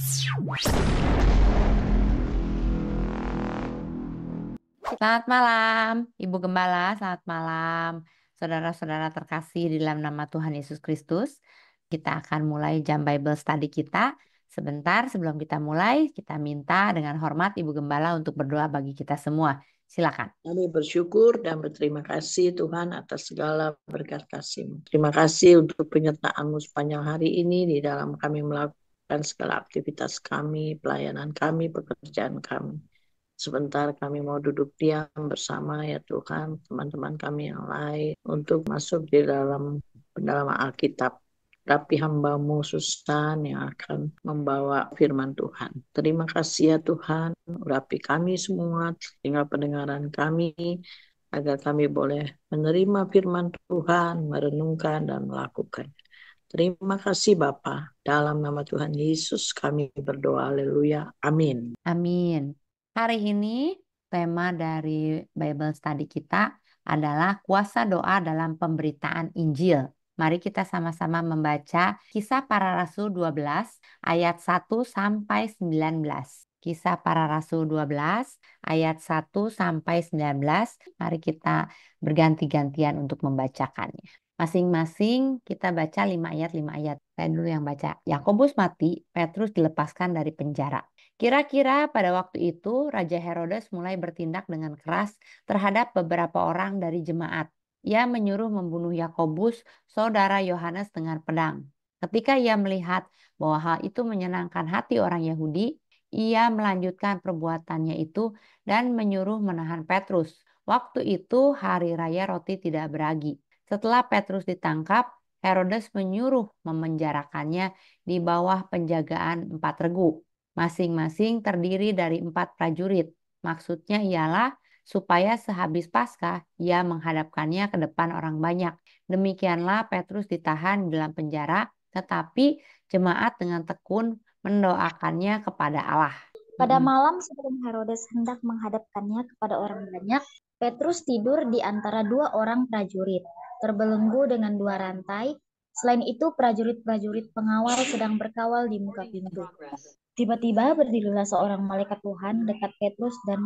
Selamat malam, Ibu Gembala. Selamat malam, saudara-saudara terkasih di dalam nama Tuhan Yesus Kristus. Kita akan mulai jam Bible Study kita. Sebentar sebelum kita mulai, kita minta dengan hormat Ibu Gembala untuk berdoa bagi kita semua. Silakan. Kami bersyukur dan berterima kasih Tuhan atas segala berkat kasih-Mu. Terima kasih untuk penyertaan-Mu sepanjang hari ini di dalam kami melakukan segala aktivitas kami, pelayanan kami, pekerjaan kami. Sebentar kami mau duduk diam bersama ya Tuhan, teman-teman kami yang lain untuk masuk di dalam pendalaman Alkitab. Tapi hamba-Mu Susan yang akan membawa firman Tuhan. Terima kasih ya Tuhan, urapi kami semua, tinggal pendengaran kami, agar kami boleh menerima firman Tuhan, merenungkan dan melakukan. Terima kasih Bapa, dalam nama Tuhan Yesus kami berdoa, haleluya, amin. Amin. Hari ini tema dari Bible Study kita adalah kuasa doa dalam pemberitaan Injil. Mari kita sama-sama membaca Kisah Para Rasul 12 ayat 1 sampai 19. Kisah Para Rasul 12 ayat 1 sampai 19. Mari kita berganti-gantian untuk membacakannya. Masing-masing kita baca 5 ayat, 5 ayat. Saya dulu yang baca. Yakobus mati, Petrus dilepaskan dari penjara. Kira-kira pada waktu itu Raja Herodes mulai bertindak dengan keras terhadap beberapa orang dari jemaat. Ia menyuruh membunuh Yakobus, saudara Yohanes dengan pedang. Ketika ia melihat bahwa hal itu menyenangkan hati orang Yahudi, ia melanjutkan perbuatannya itu dan menyuruh menahan Petrus. Waktu itu hari raya roti tidak beragi. Setelah Petrus ditangkap, Herodes menyuruh memenjarakannya di bawah penjagaan 4 regu. Masing-masing terdiri dari 4 prajurit. Maksudnya ialah supaya sehabis Paskah ia menghadapkannya ke depan orang banyak. Demikianlah Petrus ditahan di dalam penjara, tetapi jemaat dengan tekun mendoakannya kepada Allah. Pada malam sebelum Herodes hendak menghadapkannya kepada orang banyak, Petrus tidur di antara 2 orang prajurit, terbelenggu dengan 2 rantai. Selain itu, prajurit-prajurit pengawal sedang berkawal di muka pintu. Tiba-tiba berdirilah seorang malaikat Tuhan dekat Petrus dan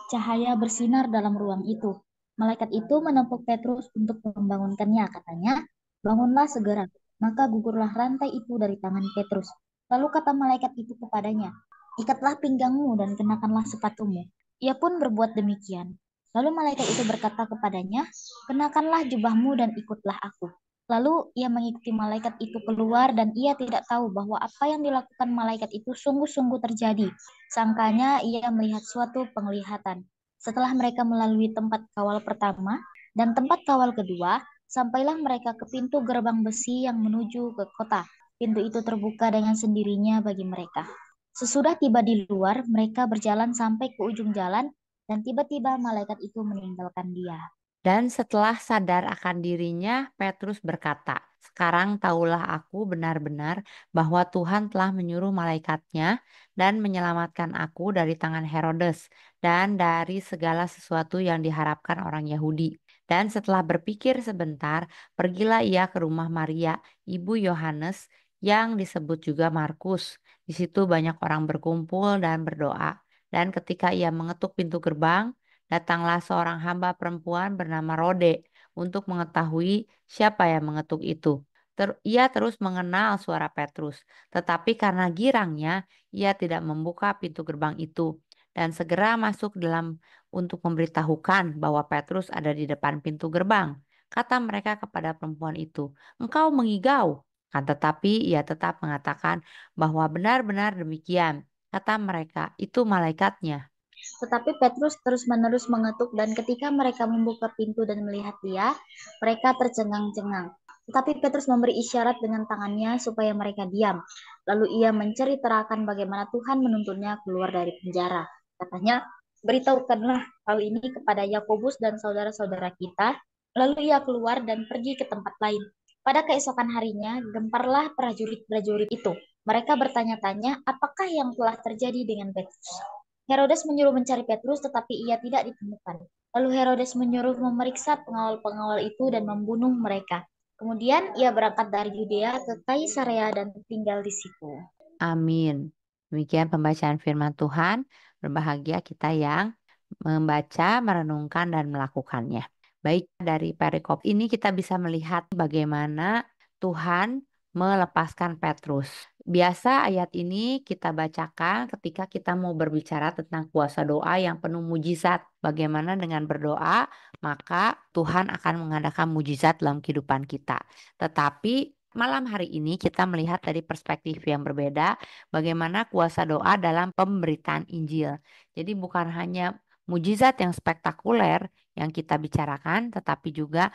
cahaya bersinar dalam ruang itu. Malaikat itu menepuk Petrus untuk membangunkannya, katanya, "Bangunlah segera." Maka gugurlah rantai itu dari tangan Petrus. Lalu kata malaikat itu kepadanya, "Ikatlah pinggangmu dan kenakanlah sepatumu." Ia pun berbuat demikian. Lalu malaikat itu berkata kepadanya, "Kenakanlah jubahmu dan ikutlah aku." Lalu ia mengikuti malaikat itu keluar dan ia tidak tahu bahwa apa yang dilakukan malaikat itu sungguh-sungguh terjadi. Sangkanya ia melihat suatu penglihatan. Setelah mereka melalui tempat kawal pertama dan tempat kawal kedua, sampailah mereka ke pintu gerbang besi yang menuju ke kota. Pintu itu terbuka dengan sendirinya bagi mereka. Sesudah tiba di luar, mereka berjalan sampai ke ujung jalan dan tiba-tiba malaikat itu meninggalkan dia. Dan setelah sadar akan dirinya, Petrus berkata, "Sekarang tahulah aku benar-benar bahwa Tuhan telah menyuruh malaikatnya dan menyelamatkan aku dari tangan Herodes dan dari segala sesuatu yang diharapkan orang Yahudi." Dan setelah berpikir sebentar, pergilah ia ke rumah Maria, ibu Yohanes, yang disebut juga Markus. Di situ banyak orang berkumpul dan berdoa. Dan ketika ia mengetuk pintu gerbang, datanglah seorang hamba perempuan bernama Rode untuk mengetahui siapa yang mengetuk itu. Ia terus mengenal suara Petrus, tetapi karena girangnya, ia tidak membuka pintu gerbang itu dan segera masuk dalam untuk memberitahukan bahwa Petrus ada di depan pintu gerbang. Kata mereka kepada perempuan itu, "Engkau mengigau." Kan tetapi ia tetap mengatakan bahwa benar-benar demikian. Kata mereka, "Itu malaikatnya." Tetapi Petrus terus-menerus mengetuk dan ketika mereka membuka pintu dan melihat dia, mereka tercengang-cengang. Tetapi Petrus memberi isyarat dengan tangannya supaya mereka diam. Lalu ia menceritakan bagaimana Tuhan menuntunnya keluar dari penjara. Katanya, "Beritahukanlah hal ini kepada Yakobus dan saudara-saudara kita." Lalu ia keluar dan pergi ke tempat lain. Pada keesokan harinya, gemparlah prajurit-prajurit itu. Mereka bertanya-tanya, apakah yang telah terjadi dengan Petrus. Herodes menyuruh mencari Petrus, tetapi ia tidak ditemukan. Lalu Herodes menyuruh memeriksa pengawal-pengawal itu dan membunuh mereka. Kemudian ia berangkat dari Yudea ke Kaisarea dan tinggal di situ. Amin. Demikian pembacaan firman Tuhan. Berbahagia kita yang membaca, merenungkan, dan melakukannya. Baik, dari perikop ini kita bisa melihat bagaimana Tuhan melepaskan Petrus. Biasa ayat ini kita bacakan ketika kita mau berbicara tentang kuasa doa yang penuh mujizat. Bagaimana dengan berdoa, maka Tuhan akan mengadakan mujizat dalam kehidupan kita. Tetapi malam hari ini kita melihat dari perspektif yang berbeda bagaimana kuasa doa dalam pemberitaan Injil. Jadi bukan hanya mujizat yang spektakuler yang kita bicarakan, tetapi juga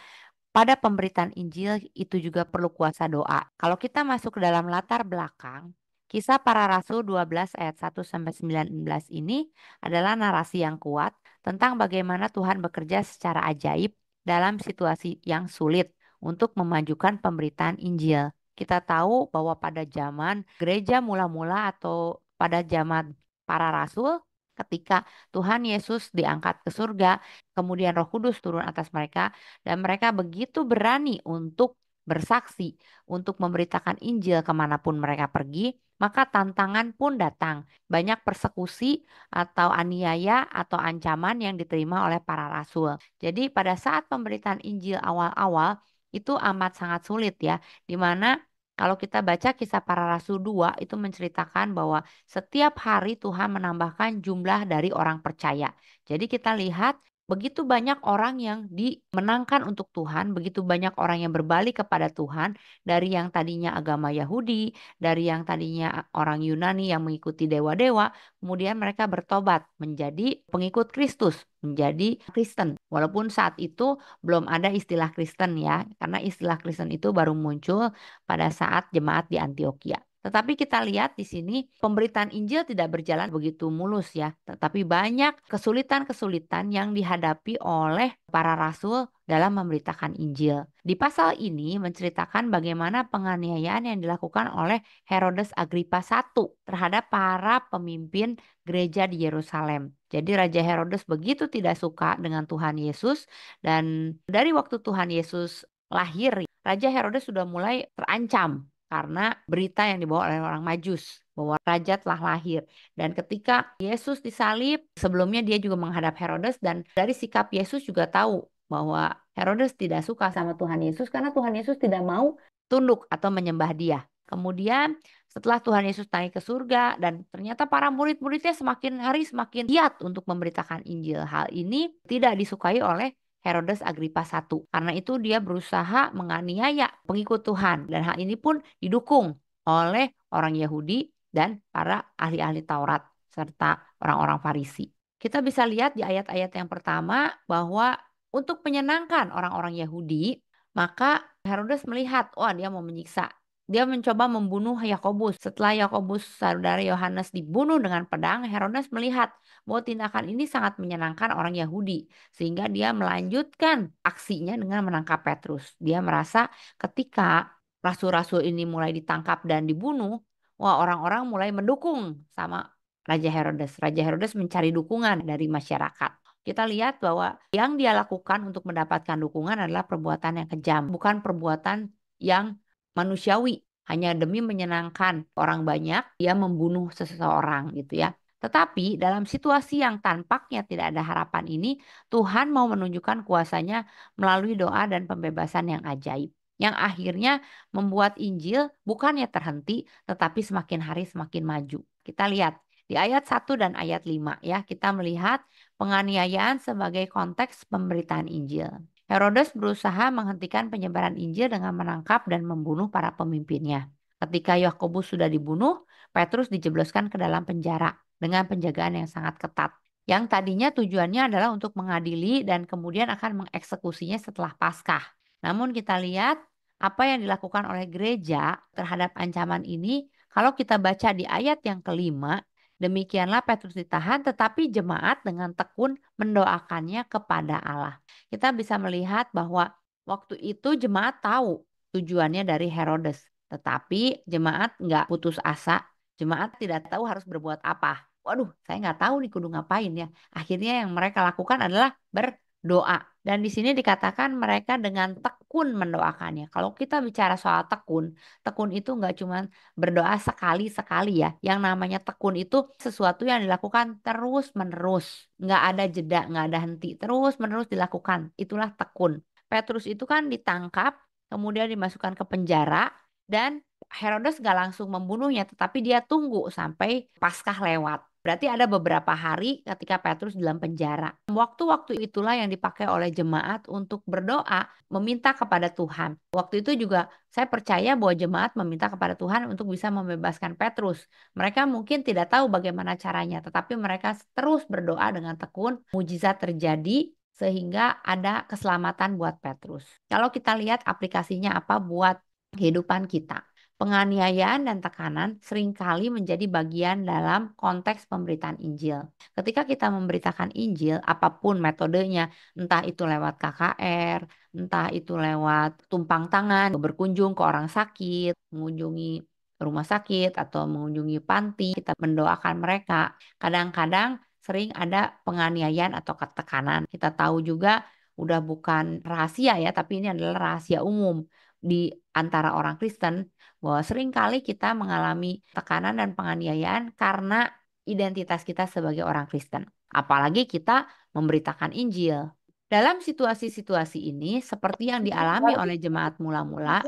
pada pemberitaan Injil itu juga perlu kuasa doa. Kalau kita masuk ke dalam latar belakang, Kisah Para Rasul 12 ayat 1 sampai 19 ini adalah narasi yang kuat tentang bagaimana Tuhan bekerja secara ajaib dalam situasi yang sulit untuk memajukan pemberitaan Injil. Kita tahu bahwa pada zaman gereja mula-mula atau pada zaman para rasul, ketika Tuhan Yesus diangkat ke surga, kemudian Roh Kudus turun atas mereka, dan mereka begitu berani untuk bersaksi, untuk memberitakan Injil kemanapun mereka pergi, maka tantangan pun datang. Banyak persekusi atau aniaya atau ancaman yang diterima oleh para rasul. Jadi pada saat pemberitaan Injil awal-awal, itu amat sangat sulit ya, di mana kalau kita baca Kisah Para Rasul 2 itu menceritakan bahwa setiap hari Tuhan menambahkan jumlah dari orang percaya. Jadi kita lihat begitu banyak orang yang dimenangkan untuk Tuhan, begitu banyak orang yang berbalik kepada Tuhan, dari yang tadinya agama Yahudi, dari yang tadinya orang Yunani yang mengikuti dewa-dewa, kemudian mereka bertobat menjadi pengikut Kristus, menjadi Kristen. Walaupun saat itu belum ada istilah Kristen ya, karena istilah Kristen itu baru muncul pada saat jemaat di Antioquia. Tetapi kita lihat di sini pemberitaan Injil tidak berjalan begitu mulus ya, tetapi banyak kesulitan-kesulitan yang dihadapi oleh para rasul dalam memberitakan Injil. Di pasal ini menceritakan bagaimana penganiayaan yang dilakukan oleh Herodes Agripa I terhadap para pemimpin gereja di Yerusalem. Jadi Raja Herodes begitu tidak suka dengan Tuhan Yesus, dan dari waktu Tuhan Yesus lahir, Raja Herodes sudah mulai terancam karena berita yang dibawa oleh orang Majus bahwa raja telah lahir. Dan ketika Yesus disalib, sebelumnya dia juga menghadap Herodes, dan dari sikap Yesus juga tahu bahwa Herodes tidak suka sama Tuhan Yesus karena Tuhan Yesus tidak mau tunduk atau menyembah dia. Kemudian setelah Tuhan Yesus naik ke surga dan ternyata para murid-muridnya semakin hari semakin giat untuk memberitakan Injil. Hal ini tidak disukai oleh Herodes Agripa I. Karena itu dia berusaha menganiaya pengikut Tuhan. Dan hal ini pun didukung oleh orang Yahudi dan para ahli-ahli Taurat serta orang-orang Farisi. Kita bisa lihat di ayat-ayat yang pertama bahwa untuk menyenangkan orang-orang Yahudi, maka Herodes melihat, wah dia mau menyiksa. Dia mencoba membunuh Yakobus. Setelah Yakobus saudara Yohanes dibunuh dengan pedang, Herodes melihat bahwa tindakan ini sangat menyenangkan orang Yahudi. Sehingga dia melanjutkan aksinya dengan menangkap Petrus. Dia merasa ketika rasul-rasul ini mulai ditangkap dan dibunuh, wah orang-orang mulai mendukung sama Raja Herodes. Raja Herodes mencari dukungan dari masyarakat. Kita lihat bahwa yang dia lakukan untuk mendapatkan dukungan adalah perbuatan yang kejam, bukan perbuatan yang manusiawi. Hanya demi menyenangkan orang banyak, dia membunuh seseorang gitu ya. Tetapi dalam situasi yang tampaknya tidak ada harapan ini, Tuhan mau menunjukkan kuasanya melalui doa dan pembebasan yang ajaib. Yang akhirnya membuat Injil bukannya terhenti, tetapi semakin hari semakin maju. Kita lihat di ayat 1 dan ayat 5 ya, kita melihat penganiayaan sebagai konteks pemberitaan Injil. Herodes berusaha menghentikan penyebaran Injil dengan menangkap dan membunuh para pemimpinnya. Ketika Yakobus sudah dibunuh, Petrus dijebloskan ke dalam penjara dengan penjagaan yang sangat ketat. Yang tadinya tujuannya adalah untuk mengadili dan kemudian akan mengeksekusinya setelah Paskah. Namun kita lihat apa yang dilakukan oleh gereja terhadap ancaman ini. Kalau kita baca di ayat yang kelima, demikianlah Petrus ditahan tetapi jemaat dengan tekun mendoakannya kepada Allah. Kita bisa melihat bahwa waktu itu jemaat tahu tujuannya dari Herodes. Tetapi jemaat nggak putus asa. Jemaat tidak tahu harus berbuat apa. Waduh, saya nggak tahu nih kudu ngapain ya. Akhirnya yang mereka lakukan adalah berdoa. Dan di sini dikatakan mereka dengan tekun tekun mendoakannya. Kalau kita bicara soal tekun, tekun itu nggak cuma berdoa sekali-sekali ya. Yang namanya tekun itu sesuatu yang dilakukan terus-menerus. Nggak ada jeda, nggak ada henti. Terus-menerus dilakukan. Itulah tekun. Petrus itu kan ditangkap, kemudian dimasukkan ke penjara, dan Herodes nggak langsung membunuhnya, tetapi dia tunggu sampai Paskah lewat. Berarti ada beberapa hari ketika Petrus dalam penjara. Waktu-waktu itulah yang dipakai oleh jemaat untuk berdoa, meminta kepada Tuhan. Waktu itu juga saya percaya bahwa jemaat meminta kepada Tuhan untuk bisa membebaskan Petrus. Mereka mungkin tidak tahu bagaimana caranya, tetapi mereka terus berdoa dengan tekun, mujizat terjadi sehingga ada keselamatan buat Petrus. Kalau kita lihat aplikasinya apa buat kehidupan kita. Penganiayaan dan tekanan seringkali menjadi bagian dalam konteks pemberitaan Injil. Ketika kita memberitakan Injil, apapun metodenya, entah itu lewat KKR, entah itu lewat tumpang tangan, berkunjung ke orang sakit, mengunjungi rumah sakit, atau mengunjungi panti, kita mendoakan mereka. Kadang-kadang sering ada penganiayaan atau tekanan. Kita tahu juga udah bukan rahasia ya, tapi ini adalah rahasia umum di antara orang Kristen bahwa seringkali kita mengalami tekanan dan penganiayaan karena identitas kita sebagai orang Kristen. Apalagi kita memberitakan Injil. Dalam situasi-situasi ini, seperti yang dialami oleh jemaat mula-mula,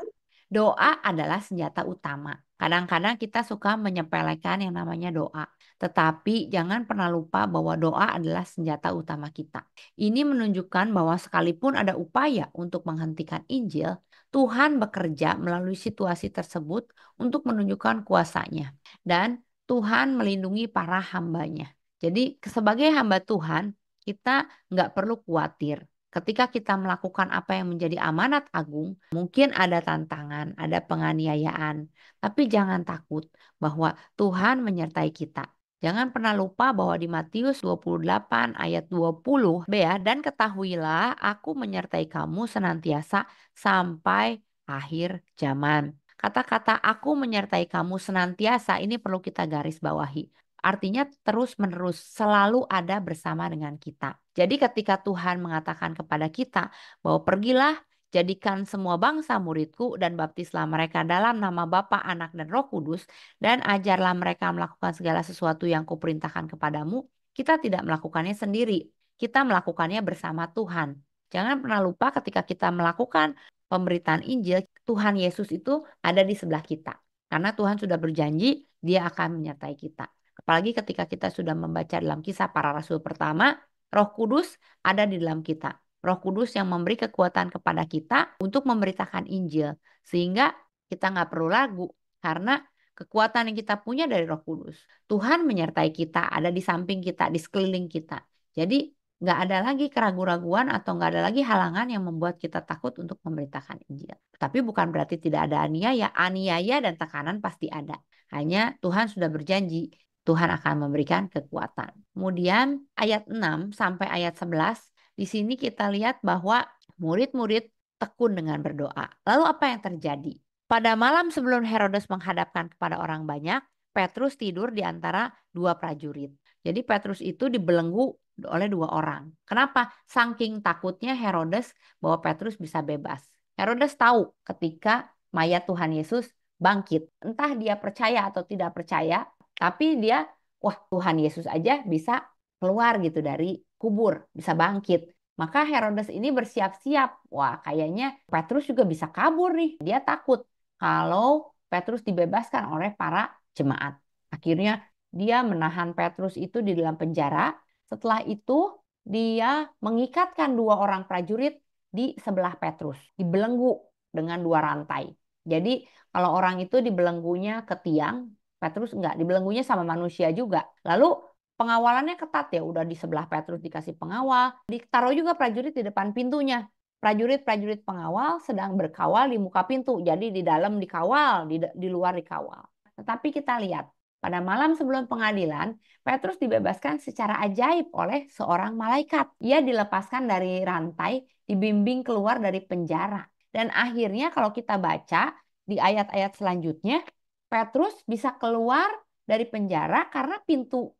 doa adalah senjata utama. Kadang-kadang kita suka menyepelekan yang namanya doa. Tetapi jangan pernah lupa bahwa doa adalah senjata utama kita. Ini menunjukkan bahwa sekalipun ada upaya untuk menghentikan Injil, Tuhan bekerja melalui situasi tersebut untuk menunjukkan kuasanya. Dan Tuhan melindungi para hambanya. Jadi sebagai hamba Tuhan, kita nggak perlu khawatir. Ketika kita melakukan apa yang menjadi amanat agung, mungkin ada tantangan, ada penganiayaan. Tapi jangan takut bahwa Tuhan menyertai kita. Jangan pernah lupa bahwa di Matius 28 ayat 20 B ya, dan ketahuilah aku menyertai kamu senantiasa sampai akhir zaman. Kata-kata aku menyertai kamu senantiasa ini perlu kita garis bawahi. Artinya terus-menerus selalu ada bersama dengan kita. Jadi ketika Tuhan mengatakan kepada kita bahwa pergilah, jadikan semua bangsa muridku dan baptislah mereka dalam nama Bapa, Anak, dan Roh Kudus, dan ajarlah mereka melakukan segala sesuatu yang kuperintahkan kepadamu, kita tidak melakukannya sendiri. Kita melakukannya bersama Tuhan. Jangan pernah lupa ketika kita melakukan pemberitaan Injil, Tuhan Yesus itu ada di sebelah kita. Karena Tuhan sudah berjanji, dia akan menyertai kita. Apalagi ketika kita sudah membaca dalam Kisah Para Rasul pertama, Roh Kudus ada di dalam kita. Roh Kudus yang memberi kekuatan kepada kita untuk memberitakan Injil. Sehingga kita nggak perlu ragu karena kekuatan yang kita punya dari Roh Kudus. Tuhan menyertai kita, ada di samping kita, di sekeliling kita. Jadi nggak ada lagi keraguan-raguan atau nggak ada lagi halangan yang membuat kita takut untuk memberitakan Injil. Tapi bukan berarti tidak ada aniaya dan tekanan pasti ada. Hanya Tuhan sudah berjanji Tuhan akan memberikan kekuatan. Kemudian ayat 6 sampai ayat 11, di sini kita lihat bahwa murid-murid tekun dengan berdoa. Lalu apa yang terjadi? Pada malam sebelum Herodes menghadapkan kepada orang banyak, Petrus tidur di antara dua prajurit. Jadi Petrus itu dibelenggu oleh dua orang. Kenapa? Saking takutnya Herodes bahwa Petrus bisa bebas. Herodes tahu ketika mayat Tuhan Yesus bangkit. Entah dia percaya atau tidak percaya, tapi dia, wah Tuhan Yesus aja bisa keluar gitu dari kubur, bisa bangkit. Maka Herodes ini bersiap-siap. Wah kayaknya Petrus juga bisa kabur nih. Dia takut kalau Petrus dibebaskan oleh para jemaat. Akhirnya dia menahan Petrus itu di dalam penjara. Setelah itu dia mengikatkan dua orang prajurit di sebelah Petrus. Dibelenggu dengan dua rantai. Jadi kalau orang itu dibelenggunya ke tiang, Petrus enggak, dibelenggunya sama manusia juga. Lalu pengawalannya ketat ya, udah di sebelah Petrus dikasih pengawal, ditaruh juga prajurit di depan pintunya. Prajurit-prajurit pengawal sedang berkawal di muka pintu, jadi di dalam dikawal, di luar dikawal. Tetapi kita lihat, pada malam sebelum pengadilan, Petrus dibebaskan secara ajaib oleh seorang malaikat. Ia dilepaskan dari rantai, dibimbing keluar dari penjara. Dan akhirnya kalau kita baca di ayat-ayat selanjutnya, Petrus bisa keluar dari penjara karena pintu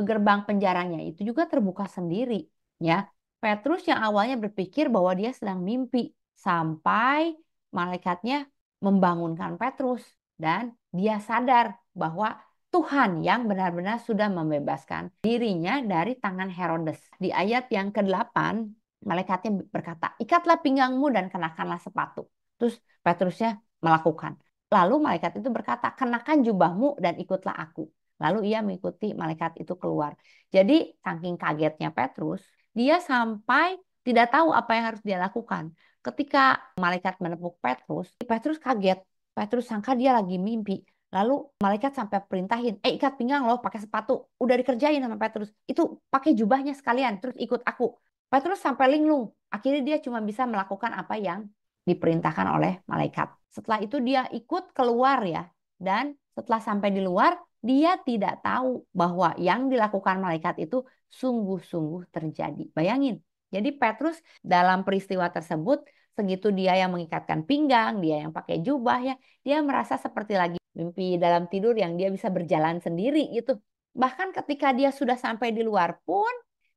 gerbang penjaranya itu juga terbuka sendiri. Ya, Petrus yang awalnya berpikir bahwa dia sedang mimpi. sampai malaikatnya membangunkan Petrus dan dia sadar bahwa Tuhan yang benar-benar sudah membebaskan dirinya dari tangan Herodes. Di ayat yang ke-8, malaikatnya berkata, ikatlah pinggangmu dan kenakanlah sepatu. Terus Petrusnya melakukan. Lalu malaikat itu berkata, kenakan jubahmu dan ikutlah aku. Lalu ia mengikuti malaikat itu keluar. Jadi saking kagetnya Petrus, dia sampai tidak tahu apa yang harus dia lakukan. Ketika malaikat menepuk Petrus, Petrus kaget. Petrus sangka dia lagi mimpi. Lalu malaikat sampai perintahin, ikat pinggang loh pakai sepatu. Udah dikerjain sama Petrus. Itu pakai jubahnya sekalian, terus ikut aku. Petrus sampai linglung. Akhirnya dia cuma bisa melakukan apa yang diperintahkan oleh malaikat. Setelah itu dia ikut keluar ya. Dan setelah sampai di luar, dia tidak tahu bahwa yang dilakukan malaikat itu sungguh-sungguh terjadi. Bayangin. Jadi Petrus dalam peristiwa tersebut, segitu dia yang mengikatkan pinggang, dia yang pakai jubah ya, dia merasa seperti lagi mimpi dalam tidur yang dia bisa berjalan sendiri gitu. Bahkan ketika dia sudah sampai di luar pun,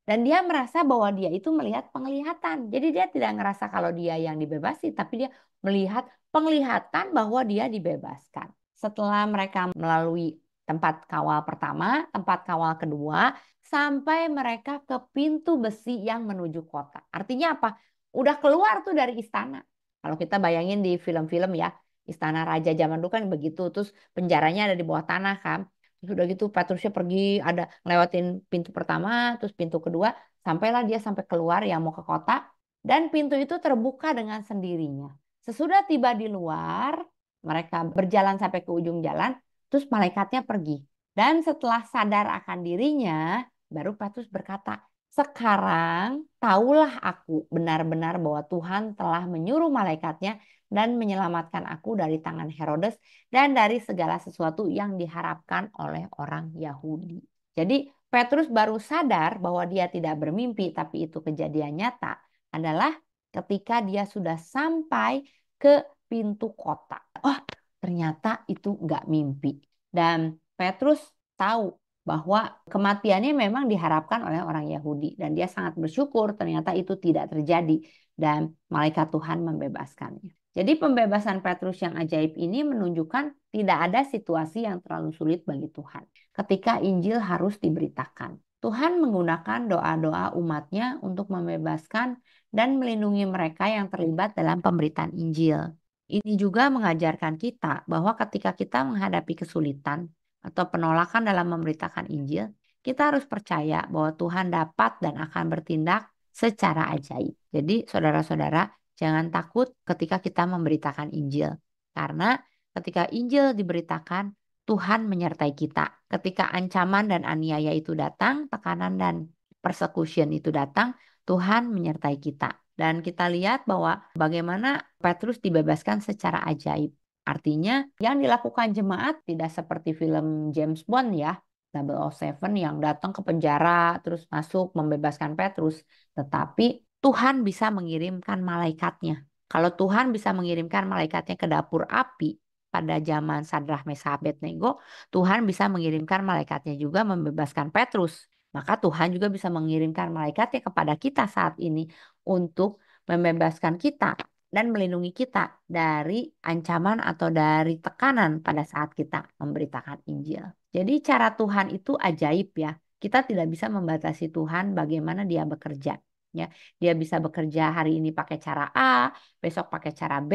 dan dia merasa bahwa dia itu melihat penglihatan. Jadi dia tidak ngerasa kalau dia yang dibebasi, tapi dia melihat penglihatan bahwa dia dibebaskan. Setelah mereka melalui tempat kawal pertama, tempat kawal kedua, sampai mereka ke pintu besi yang menuju kota. Artinya apa? Udah keluar tuh dari istana. Kalau kita bayangin di film-film ya, istana raja zaman dulu kan begitu. Terus penjaranya ada di bawah tanah kan. Terus udah gitu Petrusnya pergi ada ngelewatin pintu pertama, terus pintu kedua, sampailah dia sampai keluar yang mau ke kota. Dan pintu itu terbuka dengan sendirinya. Sesudah tiba di luar, mereka berjalan sampai ke ujung jalan, terus malaikatnya pergi. Dan setelah sadar akan dirinya, baru Petrus berkata, sekarang tahulah aku benar-benar bahwa Tuhan telah menyuruh malaikatnya dan menyelamatkan aku dari tangan Herodes dan dari segala sesuatu yang diharapkan oleh orang Yahudi. Jadi Petrus baru sadar bahwa dia tidak bermimpi, tapi itu kejadian nyata adalah ketika dia sudah sampai ke pintu kota. Oh, ternyata itu nggak mimpi. Dan Petrus tahu bahwa kematiannya memang diharapkan oleh orang Yahudi dan dia sangat bersyukur ternyata itu tidak terjadi dan malaikat Tuhan membebaskannya. Jadi pembebasan Petrus yang ajaib ini menunjukkan tidak ada situasi yang terlalu sulit bagi Tuhan ketika Injil harus diberitakan. Tuhan menggunakan doa-doa umatnya untuk membebaskan dan melindungi mereka yang terlibat dalam pemberitaan Injil. Ini juga mengajarkan kita bahwa ketika kita menghadapi kesulitan, atau penolakan dalam memberitakan Injil, kita harus percaya bahwa Tuhan dapat dan akan bertindak secara ajaib. Jadi saudara-saudara, jangan takut ketika kita memberitakan Injil. Karena ketika Injil diberitakan, Tuhan menyertai kita. Ketika ancaman dan aniaya itu datang, tekanan dan persecution itu datang, Tuhan menyertai kita. Dan kita lihat bahwa bagaimana Petrus dibebaskan secara ajaib. Artinya yang dilakukan jemaat tidak seperti film James Bond ya, 007 yang datang ke penjara terus masuk membebaskan Petrus. Tetapi Tuhan bisa mengirimkan malaikatnya. Kalau Tuhan bisa mengirimkan malaikatnya ke dapur api pada zaman Sadrah, Mesah, Abednego, Tuhan bisa mengirimkan malaikatnya juga membebaskan Petrus. Maka Tuhan juga bisa mengirimkan malaikatnya kepada kita saat ini untuk membebaskan kita dan melindungi kita dari ancaman atau dari tekanan pada saat kita memberitakan Injil. Jadi cara Tuhan itu ajaib ya. Kita tidak bisa membatasi Tuhan bagaimana dia bekerja. Ya, dia bisa bekerja hari ini pakai cara A, besok pakai cara B,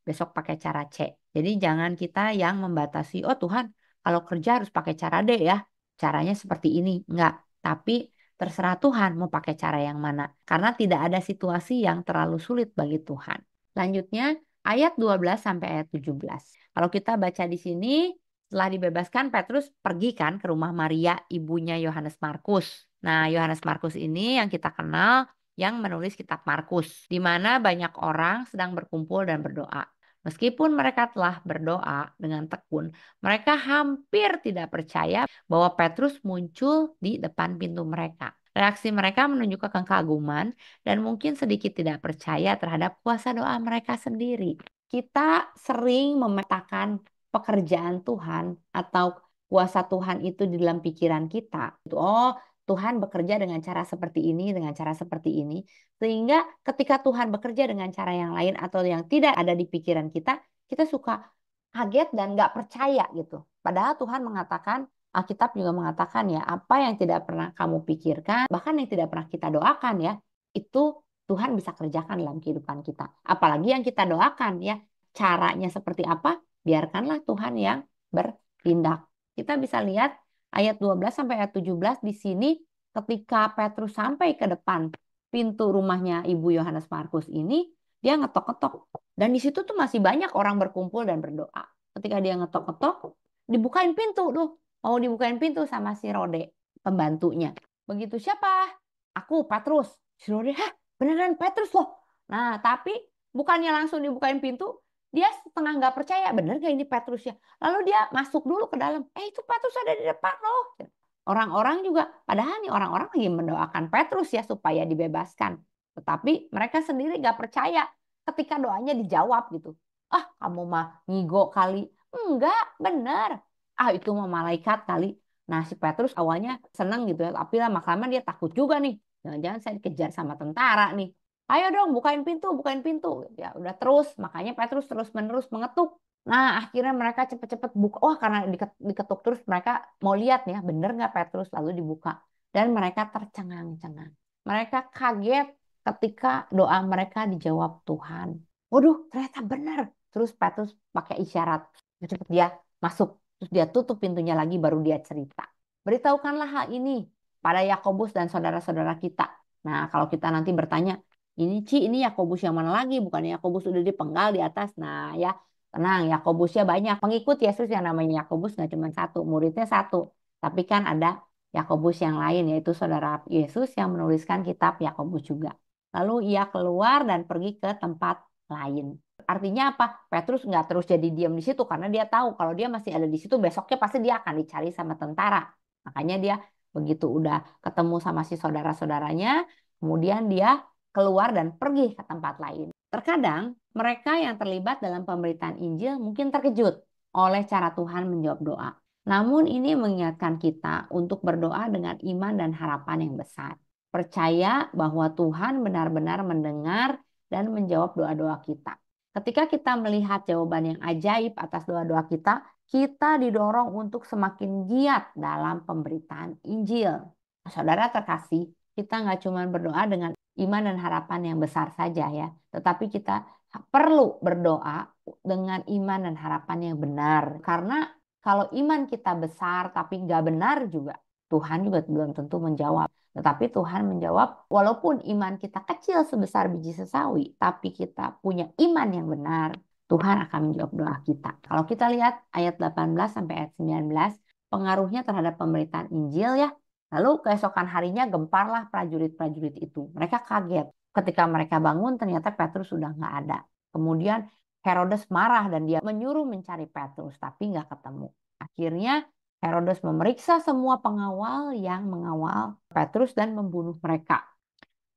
besok pakai cara C. Jadi jangan kita yang membatasi, oh Tuhan, kalau kerja harus pakai cara D ya. Caranya seperti ini. Enggak. Tapi terserah Tuhan mau pakai cara yang mana. Karena tidak ada situasi yang terlalu sulit bagi Tuhan. Selanjutnya ayat 12 sampai ayat 17. Kalau kita baca di sini, setelah dibebaskan Petrus pergi kan ke rumah Maria, ibunya Yohanes Markus. Nah, Yohanes Markus ini yang kita kenal yang menulis kitab Markus, di mana banyak orang sedang berkumpul dan berdoa. Meskipun mereka telah berdoa dengan tekun, mereka hampir tidak percaya bahwa Petrus muncul di depan pintu mereka. Reaksi mereka menunjukkan kekaguman dan mungkin sedikit tidak percaya terhadap kuasa doa mereka sendiri. Kita sering memetakan pekerjaan Tuhan atau kuasa Tuhan itu di dalam pikiran kita. Oh, Tuhan bekerja dengan cara seperti ini, dengan cara seperti ini. Sehingga ketika Tuhan bekerja dengan cara yang lain atau yang tidak ada di pikiran kita suka kaget dan nggak percaya gitu. Padahal Tuhan mengatakan, Alkitab juga mengatakan ya, apa yang tidak pernah kamu pikirkan, bahkan yang tidak pernah kita doakan ya, itu Tuhan bisa kerjakan dalam kehidupan kita. Apalagi yang kita doakan ya, caranya seperti apa, biarkanlah Tuhan yang bertindak. Kita bisa lihat ayat 12 sampai ayat 17 di sini ketika Petrus sampai ke depan pintu rumahnya Ibu Yohanes Markus ini, dia ngetok-ngetok. Dan di situ tuh masih banyak orang berkumpul dan berdoa. Ketika dia ngetok-ngetok, dibukain pintu tuh. Mau dibukain pintu sama si Rode, pembantunya. Begitu, siapa? Aku, Petrus. Si Rode, hah, beneran Petrus loh. Nah, tapi bukannya langsung dibukain pintu, dia setengah nggak percaya, bener gak ini Petrus ya? Lalu dia masuk dulu ke dalam. Itu Petrus ada di depan loh. Orang-orang juga, padahal nih orang-orang lagi mendoakan Petrus ya supaya dibebaskan. Tetapi mereka sendiri nggak percaya ketika doanya dijawab gitu. Ah, kamu mah ngigo kali. Enggak, bener. Ah, itu mah malaikat kali. Nah, si Petrus awalnya seneng gitu ya. Tapi lama-lama dia takut juga nih. Jangan-jangan saya dikejar sama tentara nih. Ayo dong, bukain pintu, bukain pintu. Ya udah terus, makanya Petrus terus-menerus mengetuk. Nah, akhirnya mereka cepet-cepet buka. Wah, karena diketuk terus mereka mau lihat ya, bener nggak Petrus lalu dibuka. Dan mereka tercengang-cengang. Mereka kaget ketika doa mereka dijawab Tuhan. Waduh, ternyata benar. Terus Petrus pakai isyarat. Cepet dia masuk. Terus dia tutup pintunya lagi baru dia cerita. Beritahukanlah hal ini pada Yakobus dan saudara-saudara kita. Nah, kalau kita nanti bertanya, ini Yakobus yang mana lagi? Bukannya Yakobus udah dipenggal di atas. Nah, ya tenang, Yakobusnya banyak. Pengikut Yesus yang namanya Yakobus nggak cuma satu, muridnya satu. Tapi kan ada Yakobus yang lain, yaitu saudara Yesus yang menuliskan kitab Yakobus juga. Lalu ia keluar dan pergi ke tempat lain. Artinya apa? Petrus nggak terus jadi diam di situ karena dia tahu kalau dia masih ada di situ besoknya pasti dia akan dicari sama tentara. Makanya dia begitu udah ketemu sama si saudara-saudaranya, kemudian dia keluar dan pergi ke tempat lain. Terkadang mereka yang terlibat dalam pemberitaan Injil mungkin terkejut oleh cara Tuhan menjawab doa. Namun ini mengingatkan kita untuk berdoa dengan iman dan harapan yang besar. Percaya bahwa Tuhan benar-benar mendengar dan menjawab doa-doa kita. Ketika kita melihat jawaban yang ajaib atas doa-doa kita didorong untuk semakin giat dalam pemberitaan Injil. Saudara terkasih, kita nggak cuma berdoa dengan iman dan harapan yang besar saja ya, tetapi kita perlu berdoa dengan iman dan harapan yang benar. Karena kalau iman kita besar tapi nggak benar juga, Tuhan juga belum tentu menjawab. Tetapi Tuhan menjawab, walaupun iman kita kecil sebesar biji sesawi, tapi kita punya iman yang benar, Tuhan akan menjawab doa kita. Kalau kita lihat ayat 18 sampai ayat 19, pengaruhnya terhadap pemberitaan Injil ya. Lalu keesokan harinya gemparlah prajurit-prajurit itu. Mereka kaget. Ketika mereka bangun ternyata Petrus sudah nggak ada. Kemudian Herodes marah dan dia menyuruh mencari Petrus, tapi nggak ketemu. Akhirnya Herodes memeriksa semua pengawal yang mengawal Petrus dan membunuh mereka.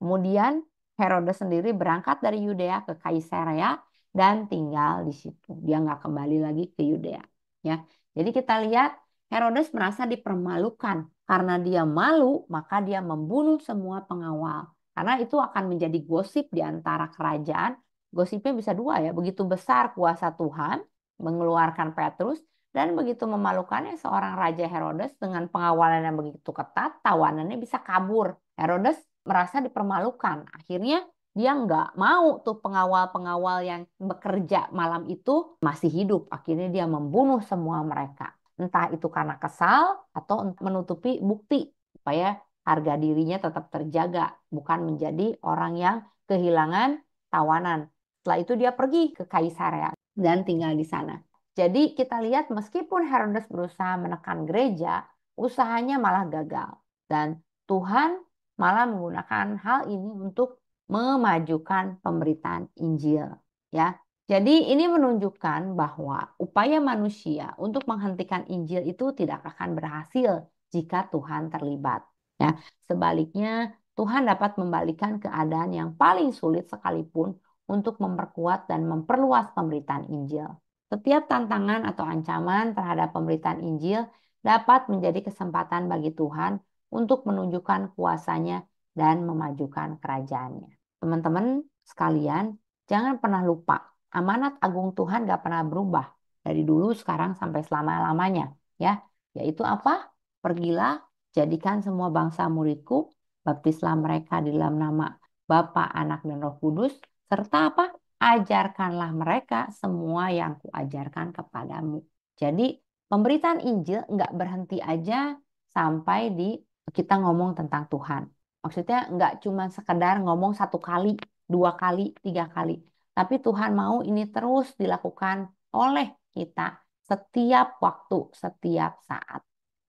Kemudian Herodes sendiri berangkat dari Yudea ke Kaisarea dan tinggal di situ. Dia nggak kembali lagi ke Yudea. Ya, jadi kita lihat Herodes merasa dipermalukan karena dia malu, maka dia membunuh semua pengawal. Karena itu akan menjadi gosip di antara kerajaan. Gosipnya bisa dua ya. Begitu besar kuasa Tuhan mengeluarkan Petrus dan begitu memalukannya seorang Raja Herodes dengan pengawalan yang begitu ketat, tawanannya bisa kabur. Herodes merasa dipermalukan. Akhirnya dia nggak mau tuh pengawal-pengawal yang bekerja malam itu masih hidup. Akhirnya dia membunuh semua mereka. Entah itu karena kesal atau menutupi bukti supaya harga dirinya tetap terjaga, bukan menjadi orang yang kehilangan tawanan. Setelah itu dia pergi ke Kaisarea dan tinggal di sana. Jadi kita lihat meskipun Herodes berusaha menekan gereja, usahanya malah gagal. Dan Tuhan malah menggunakan hal ini untuk memajukan pemberitaan Injil. Ya, jadi ini menunjukkan bahwa upaya manusia untuk menghentikan Injil itu tidak akan berhasil jika Tuhan terlibat. Ya, sebaliknya Tuhan dapat membalikan keadaan yang paling sulit sekalipun untuk memperkuat dan memperluas pemberitaan Injil. Setiap tantangan atau ancaman terhadap pemberitaan Injil dapat menjadi kesempatan bagi Tuhan untuk menunjukkan kuasanya dan memajukan kerajaannya. Teman-teman sekalian, jangan pernah lupa, amanat agung Tuhan gak pernah berubah dari dulu, sekarang, sampai selama-lamanya. Ya, yaitu apa? Pergilah, jadikan semua bangsa muridku, baptislah mereka di dalam nama Bapa, Anak, dan Roh Kudus, serta apa? Ajarkanlah mereka semua yang kuajarkan kepadamu. Jadi, pemberitaan Injil nggak berhenti aja sampai di kita ngomong tentang Tuhan. Maksudnya nggak cuma sekedar ngomong 1 kali, 2 kali, 3 kali. Tapi Tuhan mau ini terus dilakukan oleh kita setiap waktu, setiap saat.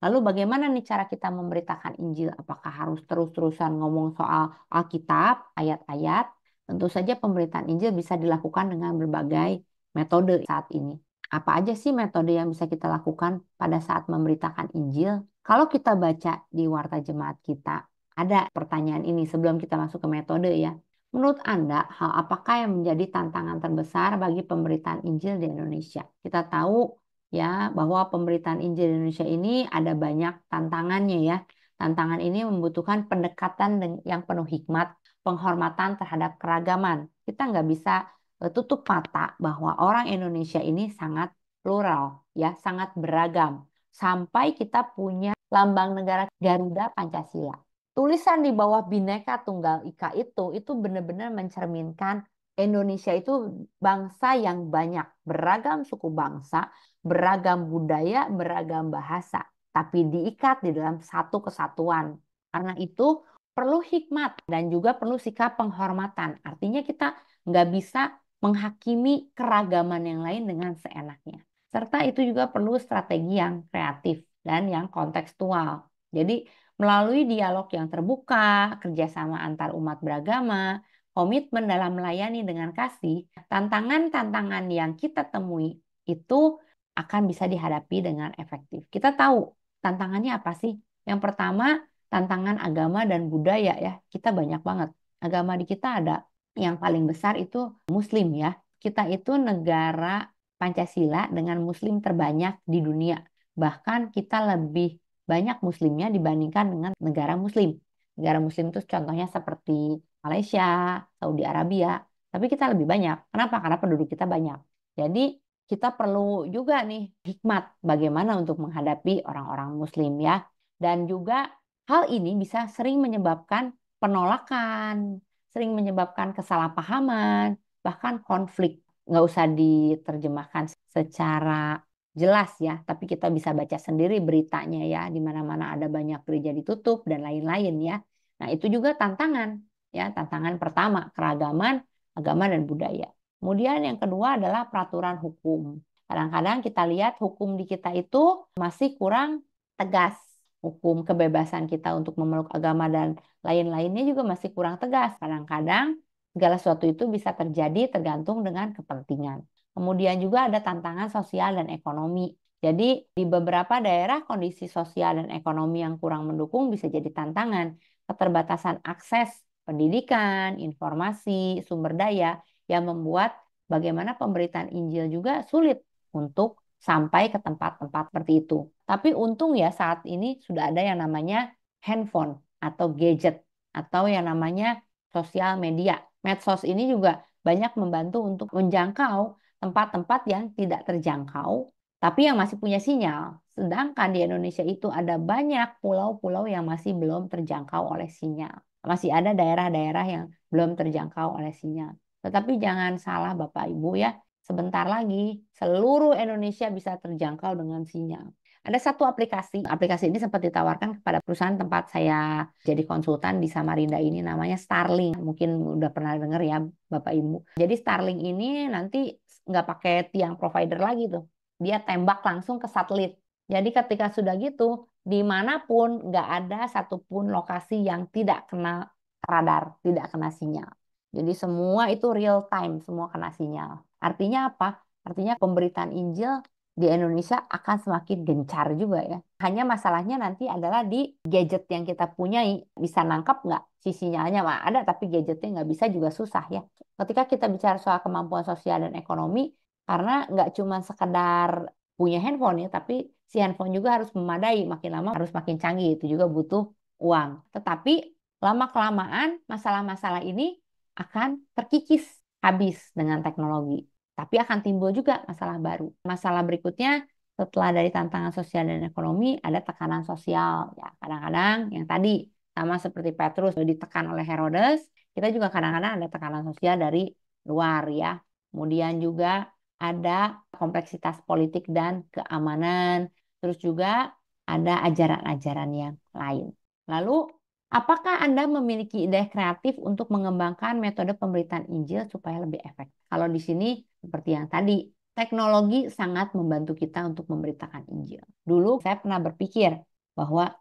Lalu bagaimana nih cara kita memberitakan Injil? Apakah harus terus-terusan ngomong soal Alkitab, ayat-ayat? Tentu saja pemberitaan Injil bisa dilakukan dengan berbagai metode saat ini. Apa aja sih metode yang bisa kita lakukan pada saat memberitakan Injil? Kalau kita baca di Warta Jemaat kita, ada pertanyaan ini sebelum kita masuk ke metode ya. Menurut Anda, hal apakah yang menjadi tantangan terbesar bagi pemberitaan Injil di Indonesia? Kita tahu ya bahwa pemberitaan Injil di Indonesia ini ada banyak tantangannya ya. Tantangan ini membutuhkan pendekatan yang penuh hikmat, penghormatan terhadap keragaman. Kita nggak bisa tutup mata bahwa orang Indonesia ini sangat plural, ya, sangat beragam. Sampai kita punya lambang negara Garuda Pancasila. Tulisan di bawah Bhinneka Tunggal Ika itu benar-benar mencerminkan Indonesia itu bangsa yang banyak, beragam suku bangsa, beragam budaya, beragam bahasa, tapi diikat di dalam satu kesatuan. Karena itu perlu hikmat dan juga perlu sikap penghormatan. Artinya kita nggak bisa menghakimi keragaman yang lain dengan seenaknya. Serta itu juga perlu strategi yang kreatif dan yang kontekstual. Jadi melalui dialog yang terbuka, kerjasama antar umat beragama, komitmen dalam melayani dengan kasih, tantangan-tantangan yang kita temui itu akan bisa dihadapi dengan efektif. Kita tahu tantangannya apa sih? Yang pertama, tantangan agama dan budaya ya. Kita banyak banget. Agama di kita ada yang paling besar itu Muslim ya. Kita itu negara Pancasila dengan Muslim terbanyak di dunia. Bahkan kita lebih banyak Muslimnya dibandingkan dengan negara Muslim. Negara Muslim itu contohnya seperti Malaysia, Saudi Arabia. Tapi kita lebih banyak. Kenapa? Karena penduduk kita banyak. Jadi kita perlu juga nih hikmat bagaimana untuk menghadapi orang-orang Muslim ya. Dan juga hal ini bisa sering menyebabkan penolakan, sering menyebabkan kesalahpahaman, bahkan konflik. Nggak usah diterjemahkan secara jelas ya, tapi kita bisa baca sendiri beritanya ya, di mana-mana ada banyak gereja ditutup dan lain-lain ya. Nah, itu juga tantangan ya, tantangan pertama, keragaman agama dan budaya. Kemudian yang kedua adalah peraturan hukum. Kadang-kadang kita lihat hukum di kita itu masih kurang tegas. Hukum kebebasan kita untuk memeluk agama dan lain-lainnya juga masih kurang tegas. Kadang-kadang segala sesuatu itu bisa terjadi tergantung dengan kepentingan. Kemudian juga ada tantangan sosial dan ekonomi. Jadi di beberapa daerah kondisi sosial dan ekonomi yang kurang mendukung bisa jadi tantangan. Keterbatasan akses pendidikan, informasi, sumber daya yang membuat bagaimana pemberitaan Injil juga sulit untuk sampai ke tempat-tempat seperti itu. Tapi untung ya saat ini sudah ada yang namanya handphone atau gadget atau yang namanya sosial media. Medsos ini juga banyak membantu untuk menjangkau tempat-tempat yang tidak terjangkau, tapi yang masih punya sinyal. Sedangkan di Indonesia itu ada banyak pulau-pulau yang masih belum terjangkau oleh sinyal. Masih ada daerah-daerah yang belum terjangkau oleh sinyal. Tetapi jangan salah Bapak Ibu ya, sebentar lagi seluruh Indonesia bisa terjangkau dengan sinyal. Ada satu aplikasi ini sempat ditawarkan kepada perusahaan tempat saya jadi konsultan di Samarinda ini, namanya Starlink. Mungkin udah pernah dengar ya Bapak Ibu. Jadi Starlink ini nanti nggak pakai tiang provider lagi tuh. Dia tembak langsung ke satelit. Jadi ketika sudah gitu, dimanapun nggak ada satupun lokasi yang tidak kena radar, tidak kena sinyal. Jadi semua itu real time, semua kena sinyal. Artinya apa? Artinya pemberitaan Injil di Indonesia akan semakin gencar juga ya. Hanya masalahnya nanti adalah di gadget yang kita punyai. Bisa nangkap nggak si sinyalnya? Mah ada, tapi gadgetnya nggak bisa juga susah ya. Ketika kita bicara soal kemampuan sosial dan ekonomi, karena nggak cuma sekedar punya handphone ya, tapi si handphone juga harus memadai. Makin lama harus makin canggih. Itu juga butuh uang. Tetapi lama-kelamaan masalah-masalah ini akan terkikis habis dengan teknologi. Tapi akan timbul juga masalah baru. Masalah berikutnya setelah dari tantangan sosial dan ekonomi ada tekanan sosial. Ya, kadang-kadang yang tadi sama seperti Petrus ditekan oleh Herodes, kita juga kadang-kadang ada tekanan sosial dari luar ya. Kemudian juga ada kompleksitas politik dan keamanan. Terus juga ada ajaran-ajaran yang lain. Lalu, apakah Anda memiliki ide kreatif untuk mengembangkan metode pemberitaan Injil supaya lebih efektif? Kalau di sini, seperti yang tadi, teknologi sangat membantu kita untuk memberitakan Injil. Dulu saya pernah berpikir bahwa,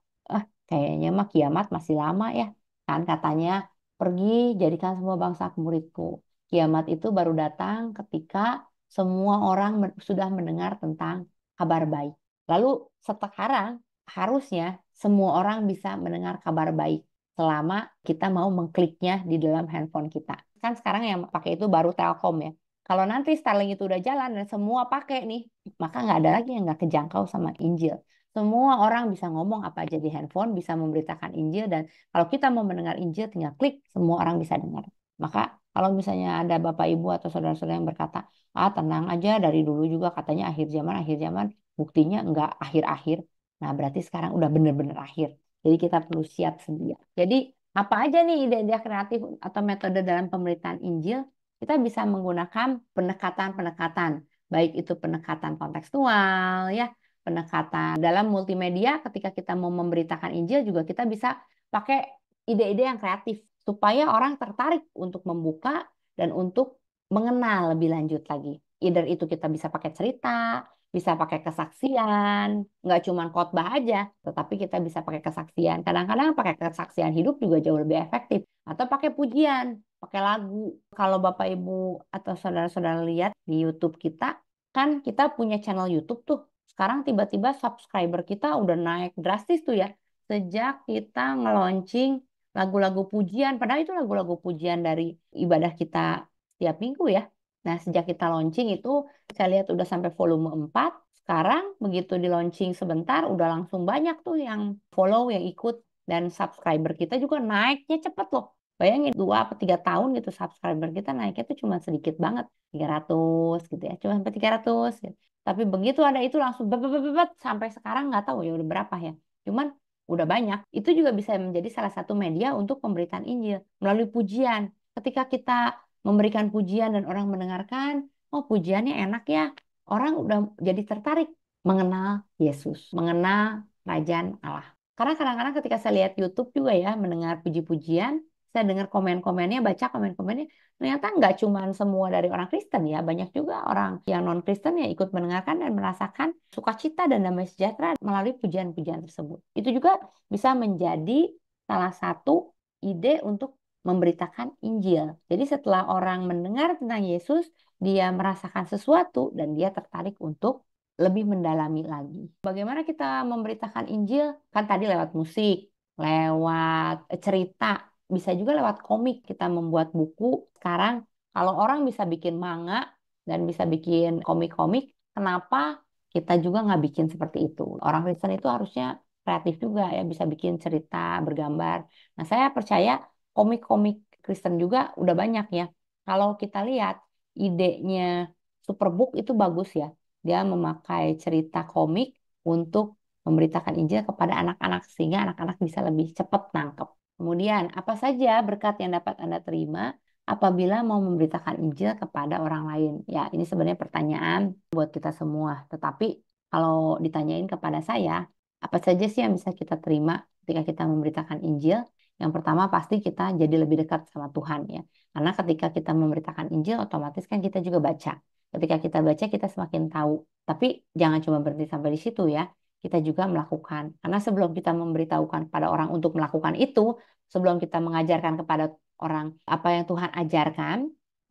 kayaknya mah kiamat masih lama ya. Kan katanya, pergi jadikan semua bangsa muridku. Kiamat itu baru datang ketika semua orang sudah mendengar tentang kabar baik. Lalu sekarang harusnya semua orang bisa mendengar kabar baik selama kita mau mengkliknya di dalam handphone kita. Kan sekarang yang pakai itu baru Telkom ya. Kalau nanti Starlink itu udah jalan dan semua pakai nih, maka nggak ada lagi yang nggak kejangkau sama Injil. Semua orang bisa ngomong apa aja di handphone, bisa memberitakan Injil, dan kalau kita mau mendengar Injil tinggal klik, semua orang bisa dengar. Maka kalau misalnya ada Bapak Ibu atau saudara-saudara yang berkata, tenang aja dari dulu juga katanya akhir zaman, buktinya nggak akhir-akhir. Nah, berarti sekarang udah bener-bener akhir. Jadi kita perlu siap sedia. Jadi apa aja nih ide-ide kreatif atau metode dalam pemberitaan Injil? Kita bisa menggunakan pendekatan-pendekatan, baik itu pendekatan kontekstual, ya, pendekatan dalam multimedia. Ketika kita mau memberitakan Injil juga kita bisa pakai ide-ide yang kreatif supaya orang tertarik untuk membuka dan untuk mengenal lebih lanjut lagi. Either itu kita bisa pakai cerita, bisa pakai kesaksian, nggak cuma khotbah aja, tetapi kita bisa pakai kesaksian. Kadang-kadang pakai kesaksian hidup juga jauh lebih efektif. Atau pakai pujian, pakai lagu. Kalau Bapak Ibu atau saudara-saudara lihat di YouTube kita, kan kita punya channel YouTube tuh. Sekarang tiba-tiba subscriber kita udah naik drastis tuh ya. Sejak kita nge-launching lagu-lagu pujian, padahal itu lagu-lagu pujian dari ibadah kita setiap minggu ya. Nah, sejak kita launching itu saya lihat udah sampai volume 4. Sekarang begitu di launching sebentar udah langsung banyak tuh yang follow, yang ikut, dan subscriber kita juga naiknya cepet loh. Bayangin 2 atau 3 tahun gitu subscriber kita naiknya tuh cuma sedikit banget, 300 gitu ya, cuma sampai 300 gitu. Tapi begitu ada itu langsung bebet sampai sekarang nggak tahu ya udah berapa ya. Cuman udah banyak. Itu juga bisa menjadi salah satu media untuk pemberitaan Injil melalui pujian. Ketika kita memberikan pujian dan orang mendengarkan, oh pujiannya enak ya. Orang udah jadi tertarik mengenal Yesus, mengenal Kerajaan Allah. Karena kadang-kadang ketika saya lihat YouTube juga ya, mendengar puji-pujian, saya dengar komen-komennya, baca komen-komennya, ternyata nggak cuma semua dari orang Kristen ya, banyak juga orang yang non-Kristen yang ikut mendengarkan dan merasakan sukacita dan damai sejahtera melalui pujian-pujian tersebut. Itu juga bisa menjadi salah satu ide untuk memberitakan Injil. Jadi setelah orang mendengar tentang Yesus, dia merasakan sesuatu dan dia tertarik untuk lebih mendalami lagi. Bagaimana kita memberitakan Injil? Kan tadi lewat musik, lewat cerita, bisa juga lewat komik. Kita membuat buku. Sekarang kalau orang bisa bikin manga dan bisa bikin komik-komik, kenapa kita juga nggak bikin seperti itu? Orang Kristen itu harusnya kreatif juga ya, bisa bikin cerita, bergambar. Nah, saya percaya komik-komik Kristen juga udah banyak ya. Kalau kita lihat idenya Superbook itu bagus ya. Dia memakai cerita komik untuk memberitakan Injil kepada anak-anak sehingga anak-anak bisa lebih cepat nangkep. Kemudian, apa saja berkat yang dapat Anda terima apabila mau memberitakan Injil kepada orang lain? Ya, ini sebenarnya pertanyaan buat kita semua. Tetapi kalau ditanyain kepada saya, apa saja sih yang bisa kita terima ketika kita memberitakan Injil? Yang pertama pasti kita jadi lebih dekat sama Tuhan ya. Karena ketika kita memberitakan Injil, otomatis kan kita juga baca. Ketika kita baca, kita semakin tahu. Tapi jangan cuma berhenti sampai di situ ya. Kita juga melakukan. Karena sebelum kita memberitahukan kepada orang untuk melakukan itu, sebelum kita mengajarkan kepada orang apa yang Tuhan ajarkan,